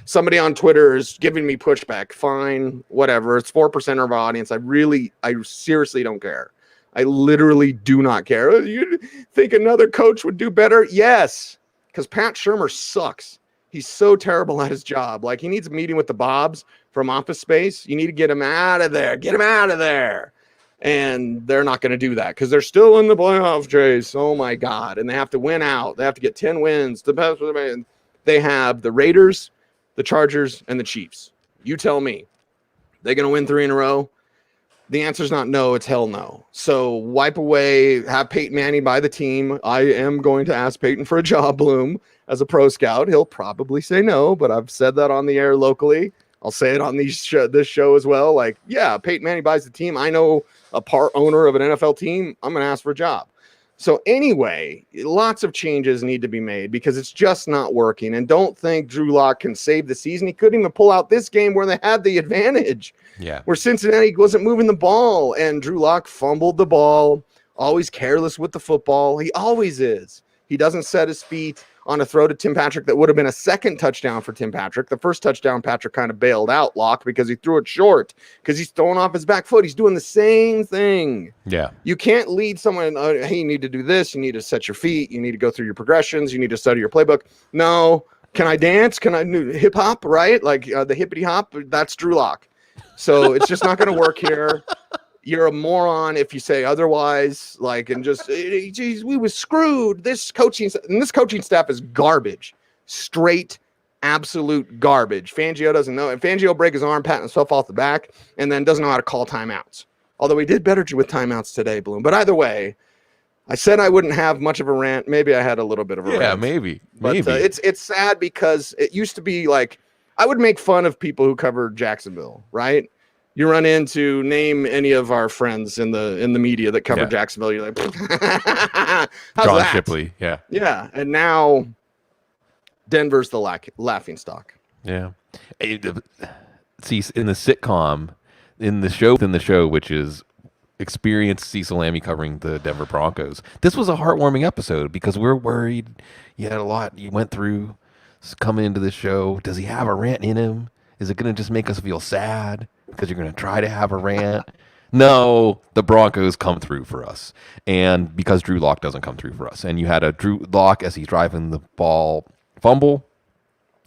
Somebody on Twitter is giving me pushback. Fine, whatever. It's 4% of our audience. I seriously don't care. I literally do not care. You think another coach would do better? Yes, because Pat Shurmur sucks. He's so terrible at his job. Like, he needs a meeting with the Bobs from Office Space. You need to get him out of there. Get him out of there. And they're not going to do that because they're still in the playoffs, Jace. Oh, my God. And they have to win out. They have to get 10 wins. They have the Raiders, the Chargers, and the Chiefs. You tell me. They're going to win 3 in a row? The answer's not no. It's hell no. So wipe away, have Peyton Manning buy the team. I am going to ask Peyton for a job, Bloom, as a pro scout. He'll probably say no, but I've said that on the air locally. I'll say it on this show as well. Like, yeah, Peyton Manning buys the team. I know a part owner of an NFL team. I'm going to ask for a job. So anyway, lots of changes need to be made because it's just not working. And don't think Drew Lock can save the season. He couldn't even pull out this game where they had the advantage. Yeah. Where Cincinnati wasn't moving the ball and Drew Lock fumbled the ball, always careless with the football. He always is. He doesn't set his feet on a throw to Tim Patrick that would have been a second touchdown for Tim Patrick. The first touchdown, Patrick kind of bailed out Locke because he threw it short because he's throwing off his back foot. He's doing the same thing. Yeah. You can't lead someone, hey, you need to do this. You need to set your feet. You need to go through your progressions. You need to study your playbook. No. Can I dance? Can I do hip hop, right? Like the hippity hop? That's Drew Lock. So it's just not going to work here. You're a moron if you say otherwise, like, and just, geez, we was screwed. This coaching staff is garbage, straight, absolute garbage. Fangio doesn't know. And Fangio break his arm, patting himself off the back, and then doesn't know how to call timeouts. Although he did better with timeouts today, Bloom. But either way, I said I wouldn't have much of a rant. Maybe I had a little bit of a rant. Yeah, maybe. But it's sad because it used to be like, I would make fun of people who covered Jacksonville, right? You run into name any of our friends in the media that cover Jacksonville. You're like, how's John that? Shipley, yeah. And now Denver's the laughing stock. Yeah. See, in the sitcom, in the show, which is experienced Cecil Lammey covering the Denver Broncos, this was a heartwarming episode because we're worried. You had a lot you went through coming into the show. Does he have a rant in him? Is it going to just make us feel sad? Because you're going to try to have a rant. No, the Broncos come through for us. And because Drew Lock doesn't come through for us. And you had a Drew Lock as he's driving the ball fumble.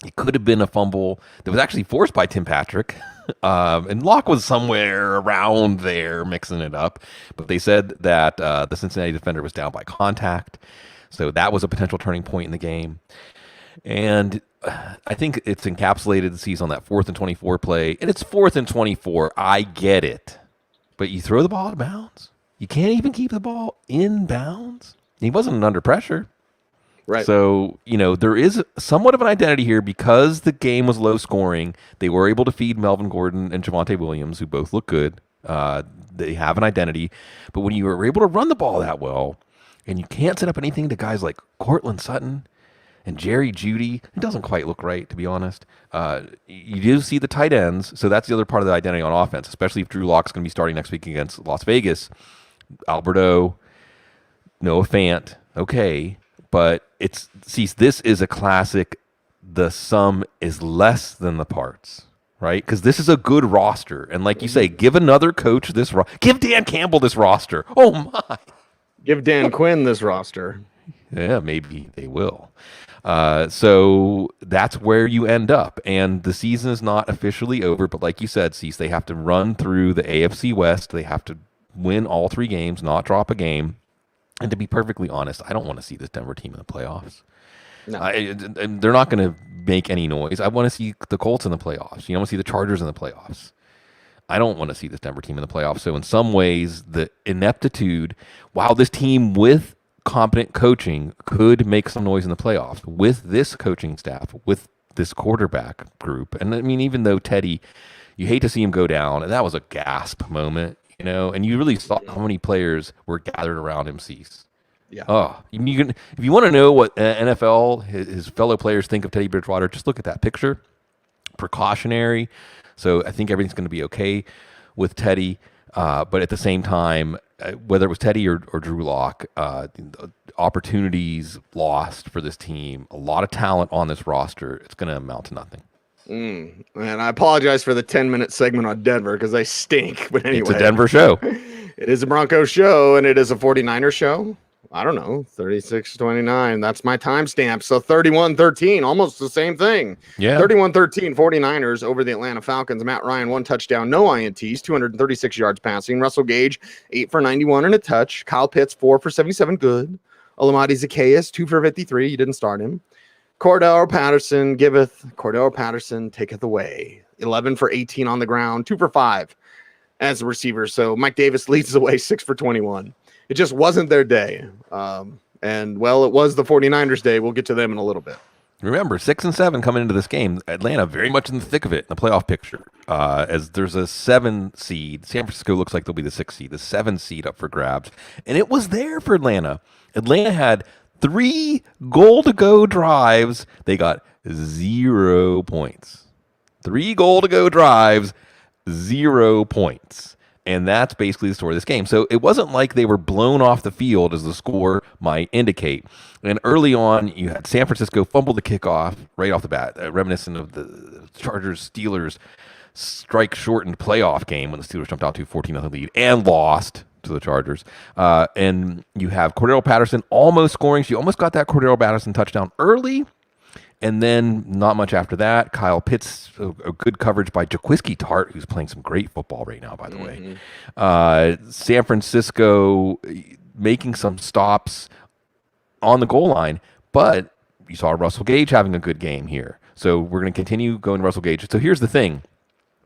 It could have been a fumble that was actually forced by Tim Patrick. And Lock was somewhere around there mixing it up. But they said that the Cincinnati defender was down by contact. So that was a potential turning point in the game. And I think it's encapsulated the season on that 4th and 24 play. And it's 4th and 24. I get it. But you throw the ball out of bounds. You can't even keep the ball in bounds. He wasn't under pressure. Right. So, there is somewhat of an identity here because the game was low scoring. They were able to feed Melvin Gordon and Javonte Williams, who both look good. They have an identity. But when you were able to run the ball that well, and you can't set up anything to guys like Cortland Sutton and Jerry Jeudy. It doesn't quite look right, to be honest. You do see the tight ends, so that's the other part of the identity on offense, especially if Drew Lock's going to be starting next week against Las Vegas. Alberto, Noah Fant, okay, but this is a classic. The sum is less than the parts, right? Because this is a good roster, and like you say, give another coach this give Dan Campbell this roster. Oh my! Give Dan Quinn this roster. Yeah, maybe they will. So that's where you end up. And the season is not officially over, but like you said, Cease, they have to run through the AFC West. They have to win all 3 games, not drop a game. And to be perfectly honest, I don't want to see this Denver team in the playoffs. No. They're not going to make any noise. I want to see the Colts in the playoffs. I want to see the Chargers in the playoffs. I don't want to see this Denver team in the playoffs. So in some ways, the ineptitude, while this team with competent coaching could make some noise in the playoffs, with this coaching staff, with this quarterback group, and I mean, even though Teddy, you hate to see him go down, and that was a gasp moment, and you really saw how many players were gathered around him, Cease. Yeah. Oh, if you want to know what NFL, his fellow players think of Teddy Bridgewater, just look at that picture. Precautionary. So I think everything's going to be okay with Teddy. But at the same time, whether it was Teddy or Drew Lock, opportunities lost for this team, a lot of talent on this roster, it's going to amount to nothing. And I apologize for the 10-minute segment on Denver because they stink. But anyway. It's a Denver show. It is a Broncos show, and it is a 49ers show. I don't know, 36-29. That's my timestamp. So 31-13, almost the same thing. Yeah. 31-13, 49ers over the Atlanta Falcons. Matt Ryan, 1 touchdown, no INTs, 236 yards passing. Russell Gage, 8 for 91 and a touch. Kyle Pitts, 4 for 77, good. Olamide Zacchaeus, 2 for 53. You didn't start him. Cordell Patterson taketh away. 11 for 18 on the ground, 2 for 5 as a receiver. So Mike Davis leads the way, 6 for 21. It just wasn't their day. And, well, it was the 49ers' day. We'll get to them in a little bit. Remember, 6 and 7 coming into this game. Atlanta very much in the thick of it in the playoff picture. As there's a 7 seed. San Francisco looks like they'll be the 6 seed. The 7 seed up for grabs. And it was there for Atlanta. Atlanta had 3 goal-to-go drives. They got 0 points. 3 goal-to-go drives, 0 points. And that's basically the story of this game. So it wasn't like they were blown off the field, as the score might indicate. And early on, you had San Francisco fumble the kickoff right off the bat, reminiscent of the Chargers-Steelers strike-shortened playoff game when the Steelers jumped out to a 14-0 lead and lost to the Chargers. And you have Cordell Patterson almost scoring. She almost got that Cordell Patterson touchdown early. And then not much after that. Kyle Pitts, a good coverage by Jaquiski Tart, who's playing some great football right now, by the way. San Francisco making some stops on the goal line, but you saw Russell Gage having a good game here. So we're going to continue going to Russell Gage. So here's the thing.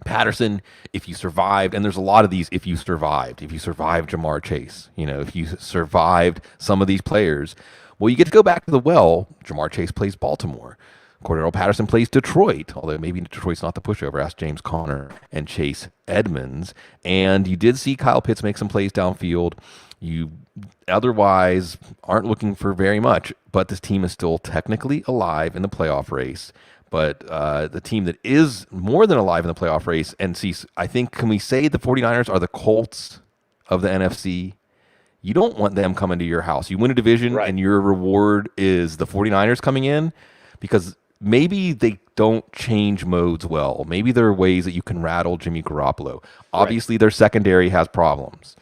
Patterson, if you survived, and there's a lot of these if you survived Jamar Chase, if you survived some of these players, well, you get to go back to the well. Jamar Chase plays Baltimore. Cordell Patterson plays Detroit, although maybe Detroit's not the pushover. Ask James Conner and Chase Edmonds. And you did see Kyle Pitts make some plays downfield. You otherwise aren't looking for very much, but this team is still technically alive in the playoff race. But the team that is more than alive in the playoff race, and see, I think, can we say the 49ers are the Colts of the NFC? You don't want them coming to your house. You win a division, right, and your reward is the 49ers coming in, because maybe they don't change modes well. Maybe there are ways that you can rattle Jimmy Garoppolo. Obviously, their secondary has problems.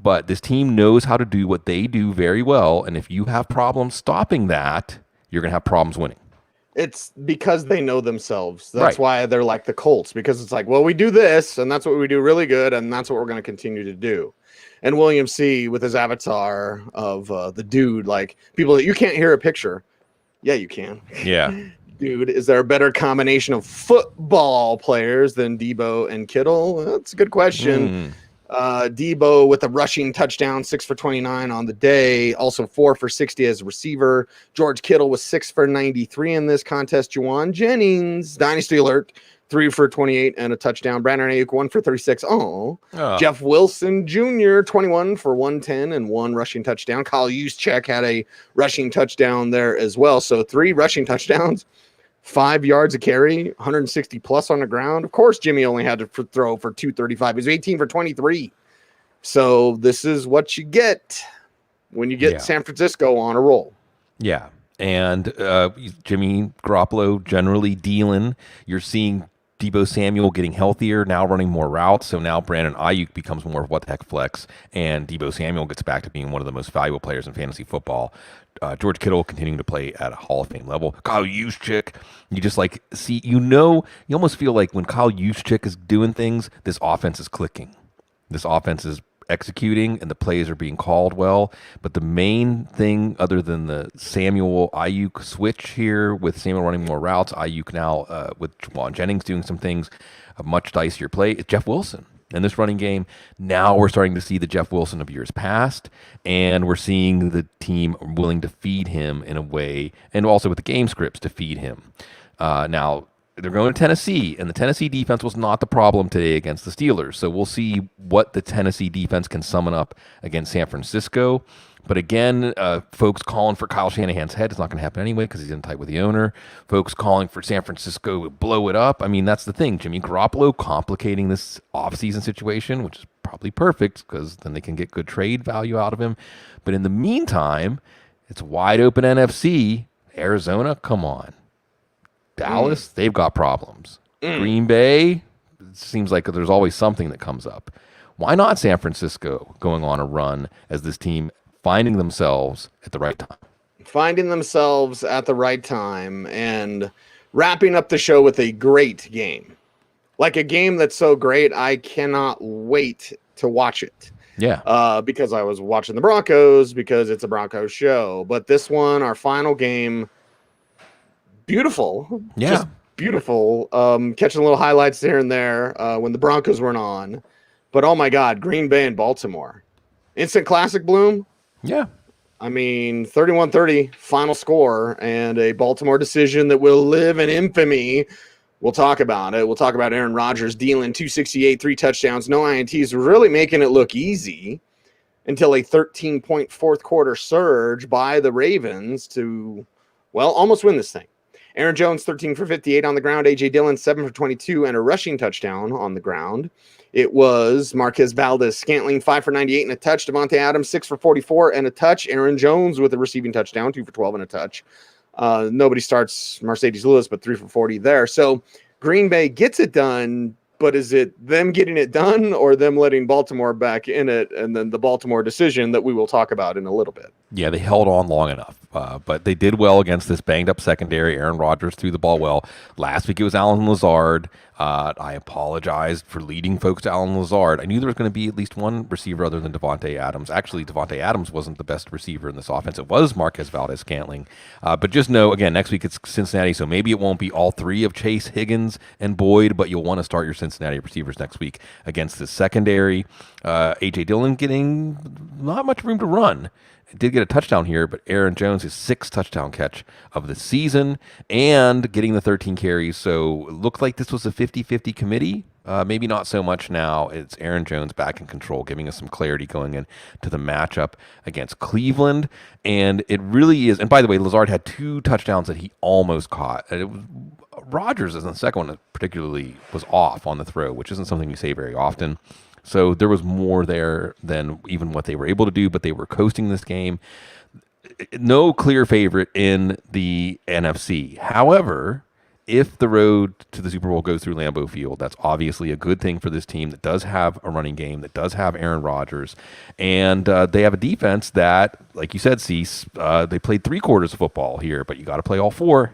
But this team knows how to do what they do very well, and if you have problems stopping that, you're going to have problems winning. It's because they know themselves. That's why they're like the Colts, because it's like, well, we do this, and that's what we do really good, and that's what we're going to continue to do. And William C. with his avatar of the dude, like, people that you can't hear a picture. Yeah, you can. Yeah. Dude, is there a better combination of football players than Debo and Kittle? That's a good question. Debo with a rushing touchdown, 6 for 29 on the day, also 4 for 60 as a receiver. George Kittle was 6 for 93 in this contest. Juwan Jennings, dynasty alert, 3 for 28 and a touchdown. Brandon Ayuk 1 for 36. Oh. Oh. Jeff Wilson Jr. 21 for 110 and 1 rushing touchdown. Kyle Juszczyk had a rushing touchdown there as well. So 3 rushing touchdowns, 5 yards a carry, 160 plus on the ground. Of course, Jimmy only had to throw for 235. He was 18 for 23. So this is what you get when you get San Francisco on a roll. Yeah. And Jimmy Garoppolo generally dealing. You're seeing Deebo Samuel getting healthier, now running more routes. So now Brandon Ayuk becomes more of what the heck flex, and Deebo Samuel gets back to being one of the most valuable players in fantasy football. George Kittle continuing to play at a Hall of Fame level. Kyle Juszczyk, you just like see, you almost feel like when Kyle Juszczyk is doing things, this offense is clicking. This offense is executing and the plays are being called well. But the main thing, other than the Samuel Ayuk switch here with Samuel running more routes, Ayuk now with Juwan Jennings doing some things, a much dicier play, is Jeff Wilson. In this running game, now we're starting to see the Jeff Wilson of years past, and we're seeing the team willing to feed him in a way, and also with the game scripts to feed him. Now, they're going to Tennessee, and the Tennessee defense was not the problem today against the Steelers. So we'll see what the Tennessee defense can summon up against San Francisco. But again, folks calling for Kyle Shanahan's head. It's not going to happen anyway because he's in tight with the owner. Folks calling for San Francisco to blow it up. I mean, that's the thing. Jimmy Garoppolo complicating this offseason situation, which is probably perfect because then they can get good trade value out of him. But in the meantime, it's wide open NFC. Arizona, come on. Dallas, they've got problems. Green Bay, it seems like there's always something that comes up. Why not San Francisco going on a run as this team finding themselves at the right time? Finding themselves at the right time and wrapping up the show with a great game. Like a game that's so great, I cannot wait to watch it. Yeah. Because I was watching the Broncos because it's a Broncos show. But this one, our final game, beautiful. Yeah. Just beautiful. Catching little highlights here and there when the Broncos weren't on. But oh my God, Green Bay and Baltimore. Instant classic, Bloom. Yeah. I mean, 31-30 final score and a Baltimore decision that will live in infamy. We'll talk about it. We'll talk about Aaron Rodgers dealing 268, 3 touchdowns, no INTs, really making it look easy until a 13-point fourth quarter surge by the Ravens to, well, almost win this thing. Aaron Jones, 13 for 58 on the ground. A.J. Dillon, 7 for 22 and a rushing touchdown on the ground. It was Marquez Valdez-Scantling, 5 for 98 and a touch. Devontae Adams, 6 for 44 and a touch. Aaron Jones with a receiving touchdown, 2 for 12 and a touch. Nobody starts Mercedes Lewis, but 3 for 40 there. So Green Bay gets it done, but is it them getting it done or them letting Baltimore back in it and then the Baltimore decision that we will talk about in a little bit? Yeah, they held on long enough, but they did well against this banged-up secondary. Aaron Rodgers threw the ball well. Last week it was Allen Lazard. I apologized for leading folks to Allen Lazard. I knew there was going to be at least one receiver other than Devontae Adams. Actually, Devontae Adams wasn't the best receiver in this offense. It was Marquez Valdez-Scantling. But just know, again, next week it's Cincinnati, so maybe it won't be all three of Chase, Higgins, and Boyd, but you'll want to start your Cincinnati receivers next week against this secondary. A.J. Dillon getting not much room to run. Did get a touchdown here, but Aaron Jones, his 6th touchdown catch of the season and getting the 13 carries. So it looked like this was a 50-50 committee. Maybe not so much now. It's Aaron Jones back in control, giving us some clarity going into the matchup against Cleveland. And it really is. And by the way, Lazard had 2 touchdowns that he almost caught. Rodgers in the second one particularly was off on the throw, which isn't something you say very often. So there was more there than even what they were able to do, but they were coasting this game. No clear favorite in the NFC. However, if the road to the Super Bowl goes through Lambeau Field, that's obviously a good thing for this team that does have a running game, that does have Aaron Rodgers, and they have a defense that, like you said, Cease, they played 3 quarters of football here, but you got to play all 4.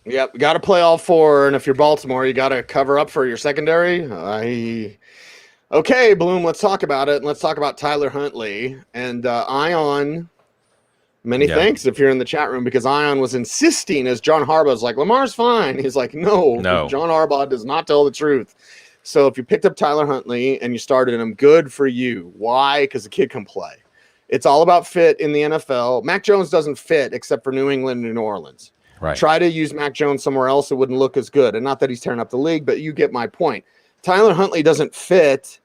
Yep, got to play all 4, and if you're Baltimore, you got to cover up for your secondary. Okay, Bloom, let's talk about it. Let's talk about Tyler Huntley. And Ion, many thanks if you're in the chat room, because Ion was insisting as John Harbaugh's like, Lamar's fine. He's like, no, John Harbaugh does not tell the truth. So if you picked up Tyler Huntley and you started him, good for you. Why? Because the kid can play. It's all about fit in the NFL. Mac Jones doesn't fit except for New England and New Orleans. Right. Try to use Mac Jones somewhere else, it wouldn't look as good. And not that he's tearing up the league, but you get my point. Tyler Huntley doesn't fit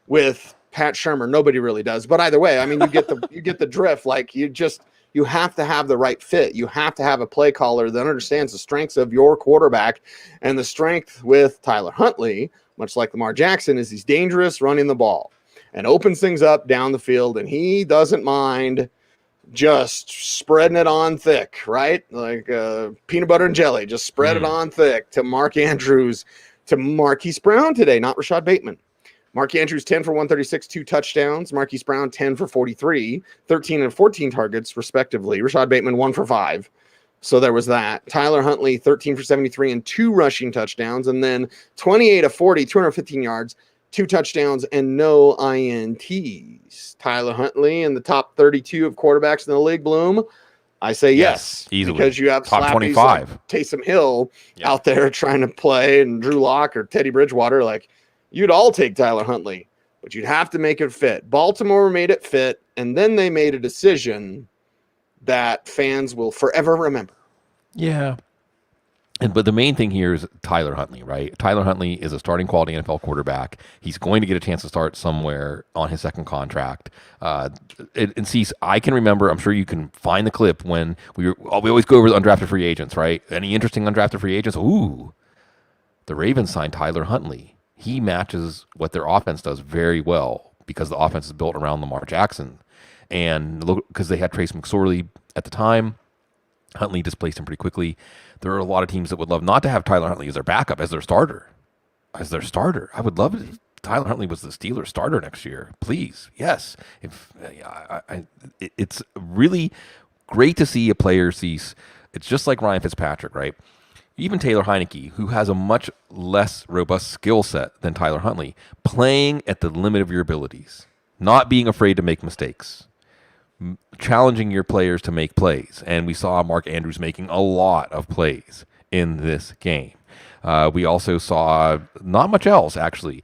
with Pat Shurmur. Nobody really does. But either way, I mean, you get the drift. Like you have to have the right fit. You have to have a play caller that understands the strengths of your quarterback. And the strength with Tyler Huntley, much like Lamar Jackson, is he's dangerous running the ball and opens things up down the field. And he doesn't mind just spreading it on thick, right? Like peanut butter and jelly, just spread it on thick to Mark Andrews, to Marquise Brown today, not Rashad Bateman. Mark Andrews, 10 for 136, 2 touchdowns. Marquise Brown, 10 for 43, 13 and 14 targets, respectively. Rashad Bateman, 1 for 5. So there was that. Tyler Huntley, 13 for 73 and 2 rushing touchdowns. And then 28 of 40, 215 yards, 2 touchdowns, and no INTs. Tyler Huntley in the top 32 of quarterbacks in the league, Bloom. I say yes, easily. Because you have top 25 like Taysom Hill out there trying to play, and Drew Lock or Teddy Bridgewater. Like, you'd all take Tyler Huntley, but you'd have to make it fit. Baltimore made it fit, and then they made a decision that fans will forever remember. Yeah. But the main thing here is Tyler Huntley, right? Tyler Huntley is a starting quality NFL quarterback. He's going to get a chance to start somewhere on his second contract. And Cecil, I can remember, I'm sure you can find the clip when we always go over the undrafted free agents, right? Any interesting undrafted free agents? Ooh, the Ravens signed Tyler Huntley. He matches what their offense does very well because the offense is built around Lamar Jackson. And because they had Trace McSorley at the time, Huntley displaced him pretty quickly. There are a lot of teams that would love not to have Tyler Huntley as their backup, as their starter. I would love it if Tyler Huntley was the Steelers starter next year. Please, yes. It's really great to see a player cease. It's just like Ryan Fitzpatrick, right? Even Taylor Heineke, who has a much less robust skill set than Tyler Huntley, playing at the limit of your abilities, not being afraid to make mistakes, challenging your players to make plays. And we saw Mark Andrews making a lot of plays in this game. We also saw not much else, actually.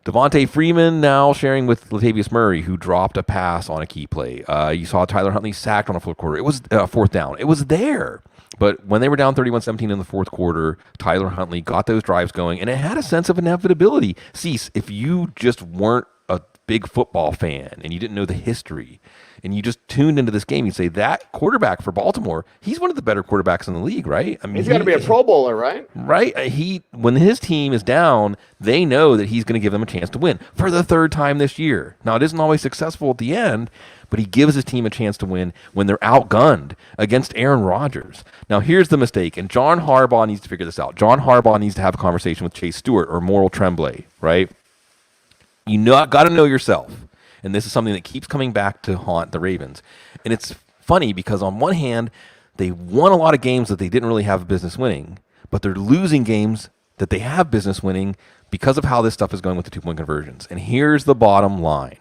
Devontae Freeman now sharing with Latavius Murray, who dropped a pass on a key play. You saw Tyler Huntley sacked on a fourth quarter. It was fourth down. It was there. But when they were down 31-17 in the fourth quarter, Tyler Huntley got those drives going, and it had a sense of inevitability. Cease, if you just weren't a big football fan and you didn't know the history, and you just tuned into this game, you'd say that quarterback for Baltimore, he's one of the better quarterbacks in the league, right? I mean, he's got to be a Pro Bowler, right? Right. When his team is down, they know that he's going to give them a chance to win for the third time this year. Now, it isn't always successful at the end, but he gives his team a chance to win when they're outgunned against Aaron Rodgers. Now, here's the mistake, and John Harbaugh needs to figure this out. John Harbaugh needs to have a conversation with Chase Stewart or Moral Tremblay, right? You got to know yourself. And this is something that keeps coming back to haunt the Ravens. And it's funny because on one hand, they won a lot of games that they didn't really have business winning, but they're losing games that they have business winning because of how this stuff is going with the two-point conversions. And here's the bottom line.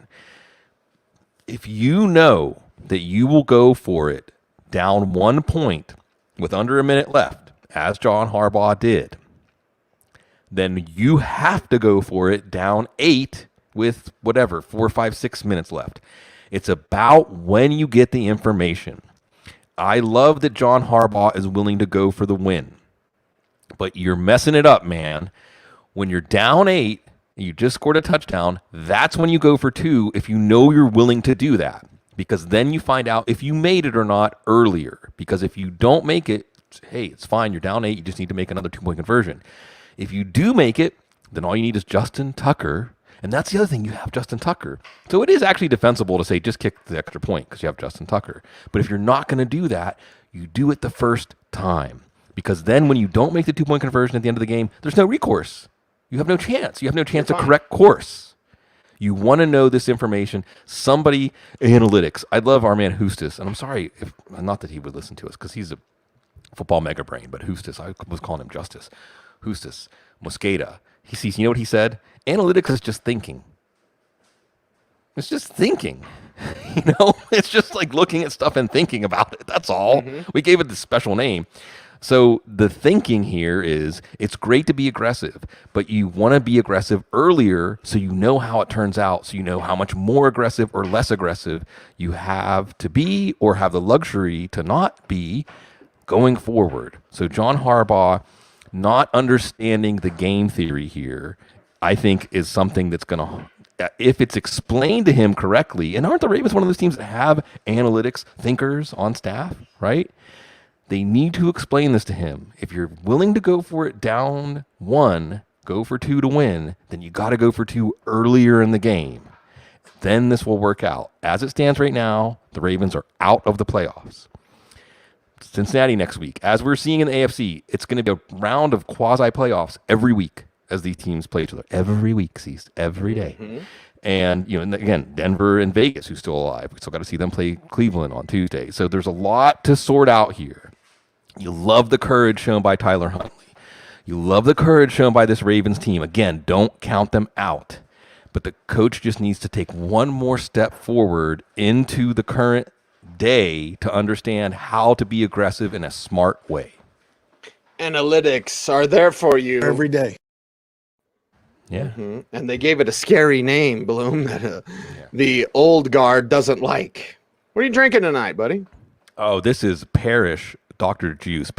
If you know that you will go for it down 1 point with under a minute left, as John Harbaugh did, then you have to go for it down 8 with 4, 5, 6 minutes left. It's about when you get the information. I love that John Harbaugh is willing to go for the win, but you're messing it up, man. When you're down 8, and you just scored a touchdown, that's when you go for 2 if you know you're willing to do that, because then you find out if you made it or not earlier. Because if you don't make it, hey, it's fine. You're down 8. You just need to make another 2-point conversion. If you do make it, then all you need is Justin Tucker. And that's the other thing. You have Justin Tucker. So it is actually defensible to say just kick the extra point because you have Justin Tucker. But if you're not going to do that, you do it the first time. Because then when you don't make the 2-point conversion at the end of the game, there's no recourse. You have no chance. You have no chance to correct course. You want to know this information. Somebody, analytics. I love our man Hustis. And I'm sorry, not that he would listen to us because he's a football mega brain, but Hustis, I was calling him Justice. Hustis, Mosqueda. He sees, you know what he said? Analytics is just thinking. It's just thinking. It's just like looking at stuff and thinking about it. That's all. Mm-hmm. We gave it this special name. So the thinking here is it's great to be aggressive, but you want to be aggressive earlier so you know how it turns out, so you know how much more aggressive or less aggressive you have to be or have the luxury to not be going forward. So John Harbaugh not understanding the game theory here, I think, is something that's going to, if it's explained to him correctly, and aren't the Ravens one of those teams that have analytics thinkers on staff, right? They need to explain this to him. If you're willing to go for it down 1, go for 2 to win, then you got to go for 2 earlier in the game. Then this will work out. As it stands right now, the Ravens are out of the playoffs. Cincinnati next week. As we're seeing in the AFC, it's going to be a round of quasi-playoffs every week as these teams play each other. Every week, every day. Mm-hmm. And, and again, Denver and Vegas, who's still alive. We still got to see them play Cleveland on Tuesday. So there's a lot to sort out here. You love the courage shown by Tyler Huntley. You love the courage shown by this Ravens team. Again, don't count them out. But the coach just needs to take one more step forward into the current day to understand how to be aggressive in a smart way. Analytics are there for you every day. Yeah. Mm-hmm. And they gave it a scary name, Bloom, that the old guard doesn't like. What are you drinking tonight, buddy? Oh, this is Parish Dr. Juice.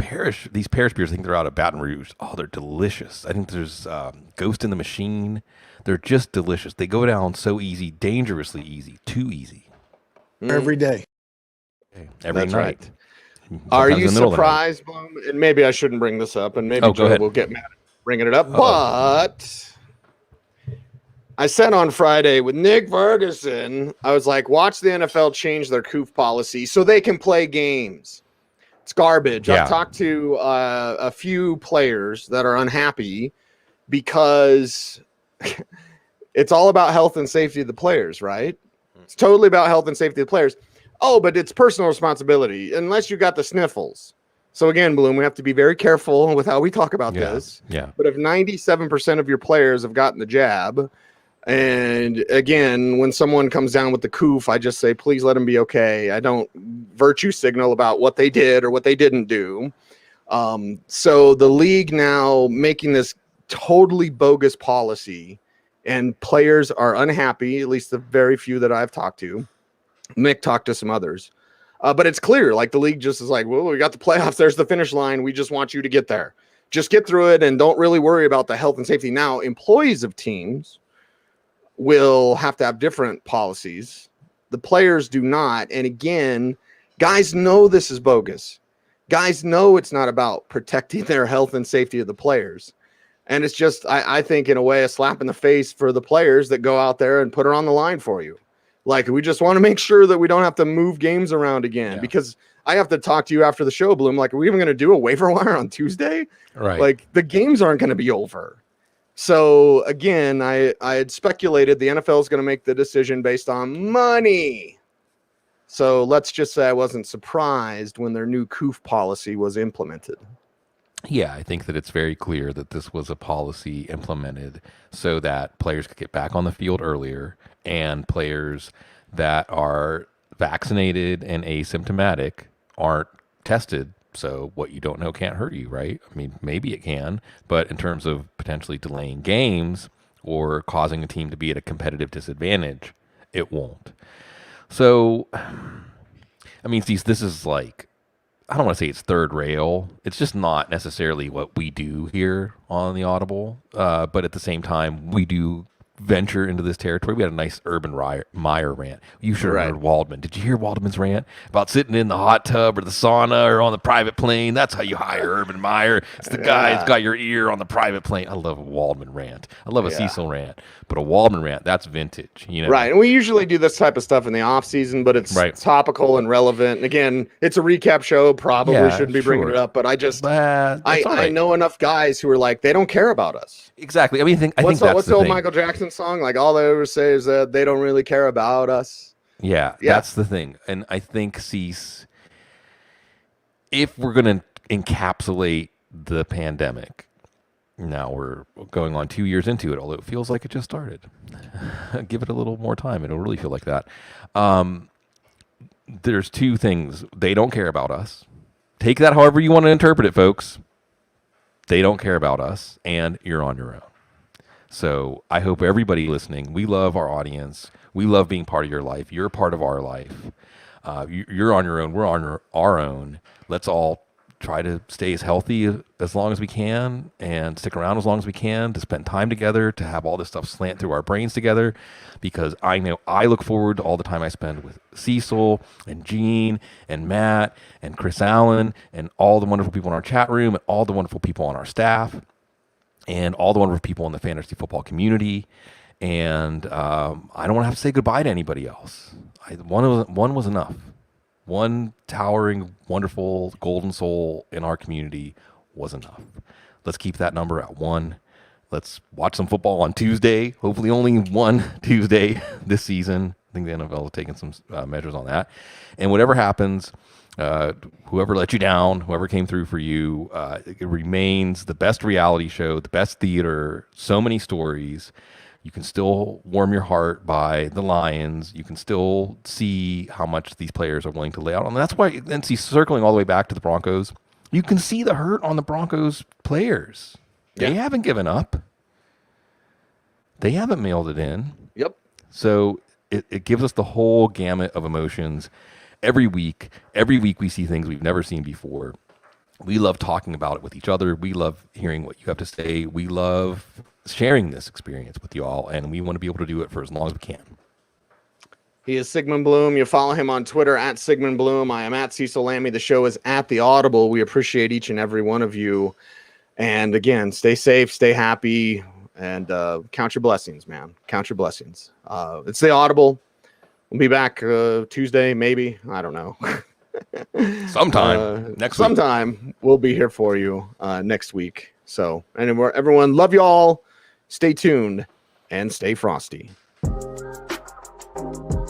These Parish beers, I think they're out of Baton Rouge. Oh, they're delicious. I think there's Ghost in the Machine. They're just delicious. They go down so easy, dangerously easy, too easy. Every day. Every That's night. Right. Are you surprised, Bloom? And maybe I shouldn't bring this up, and maybe Joe will get mad at bringing it up. But I said on Friday with Nick Ferguson, I was like, watch the NFL change their COOF policy so they can play games. It's garbage. Yeah. I've talked to a few players that are unhappy because it's all about health and safety of the players, right? It's totally about health and safety of the players. Oh, but it's personal responsibility unless you got the sniffles. So again, Bloom, we have to be very careful with how we talk about this. Yeah. But if 97% of your players have gotten the jab, and again, when someone comes down with the COOF, I just say, please let them be okay. I don't virtue signal about what they did or what they didn't do. So the league now making this totally bogus policy, and players are unhappy, at least the very few that I've talked to. Mick talked to some others. But it's clear, like the league just is like, well, we got the playoffs. There's the finish line. We just want you to get there. Just get through it and don't really worry about the health and safety. Now, employees of teams will have to have different policies. The players do not. And again, guys know this is bogus. Guys know it's not about protecting their health and safety of the players. And it's just, I think, in a way, a slap in the face for the players that go out there and put it on the line for you. Like, we just want to make sure that we don't have to move games around again, because I have to talk to you after the show, Bloom. Like, are we even going to do a waiver wire on Tuesday? Right. Like, the games aren't going to be over. So, again, I had speculated the NFL is going to make the decision based on money. So let's just say I wasn't surprised when their new COOF policy was implemented. Yeah, I think that it's very clear that this was a policy implemented so that players could get back on the field earlier, and players that are vaccinated and asymptomatic aren't tested. So what you don't know can't hurt you, right? I mean, maybe it can, but in terms of potentially delaying games or causing a team to be at a competitive disadvantage, it won't. So, I mean, this is like, I don't want to say it's third rail. It's just not necessarily what we do here on the Audible. But at the same time, we do venture into this territory. We had a nice Urban Meyer rant. You should have heard Waldman. Did you hear Waldman's rant about sitting in the hot tub or the sauna or on the private plane? That's how you hire Urban Meyer. It's the guy that's got your ear on the private plane. I love a Waldman rant. I love a Cecil rant. But a Waldman rant, that's vintage. You know? Right. And we usually do this type of stuff in the off season, but it's topical and relevant. And again, it's a recap show. Probably shouldn't be bringing it up, but I just I know enough guys who are like, they don't care about us. Exactly. I mean, I think what's the old Michael Jackson song? Like, all they ever say is that they don't really care about us. Yeah, that's the thing. And I think, Cease, if we're going to encapsulate the pandemic, now we're going on 2 years into it, although it feels like it just started. Give it a little more time. It'll really feel like that. There's two things. They don't care about us. Take that however you want to interpret it, folks. They don't care about us, and you're on your own. So I hope everybody listening, we love our audience. We love being part of your life. You're a part of our life. You're on your own. We're on our own. Let's all try to stay as healthy as long as we can and stick around as long as we can to spend time together, to have all this stuff slant through our brains together, because I know I look forward to all the time I spend with Cecil and Gene and Matt and Chris Allen and all the wonderful people in our chat room and all the wonderful people on our staff and all the wonderful people in the fantasy football community. And I don't want to have to say goodbye to anybody else. One was enough. One towering, wonderful golden soul in our community was enough. Let's keep that number at 1. Let's watch some football on Tuesday. Hopefully only one Tuesday this season. I think the NFL has taken some measures on that. And whatever happens, whoever let you down, whoever came through for you, it remains the best reality show, the best theater, so many stories. You can still warm your heart by the Lions. You can still see how much these players are willing to lay out on. And that's why, and see, circling all the way back to the Broncos, you can see the hurt on the Broncos players. They haven't given up. They haven't mailed it in. Yep. So it gives us the whole gamut of emotions every week. Every week we see things we've never seen before. We love talking about it with each other. We love hearing what you have to say. We love sharing this experience with you all, and we want to be able to do it for as long as we can. He is Sigmund Bloom. You follow him on Twitter at Sigmund Bloom. I am at Cecil Lammey. The show is at the Audible. We appreciate each and every one of you. And again, stay safe, stay happy, and count your blessings, man. Count your blessings. It's the Audible. We'll be back Tuesday, maybe. I don't know. Sometime next week. Sometime we'll be here for you next week. So, anyway, everyone, love you all. Stay tuned and stay frosty.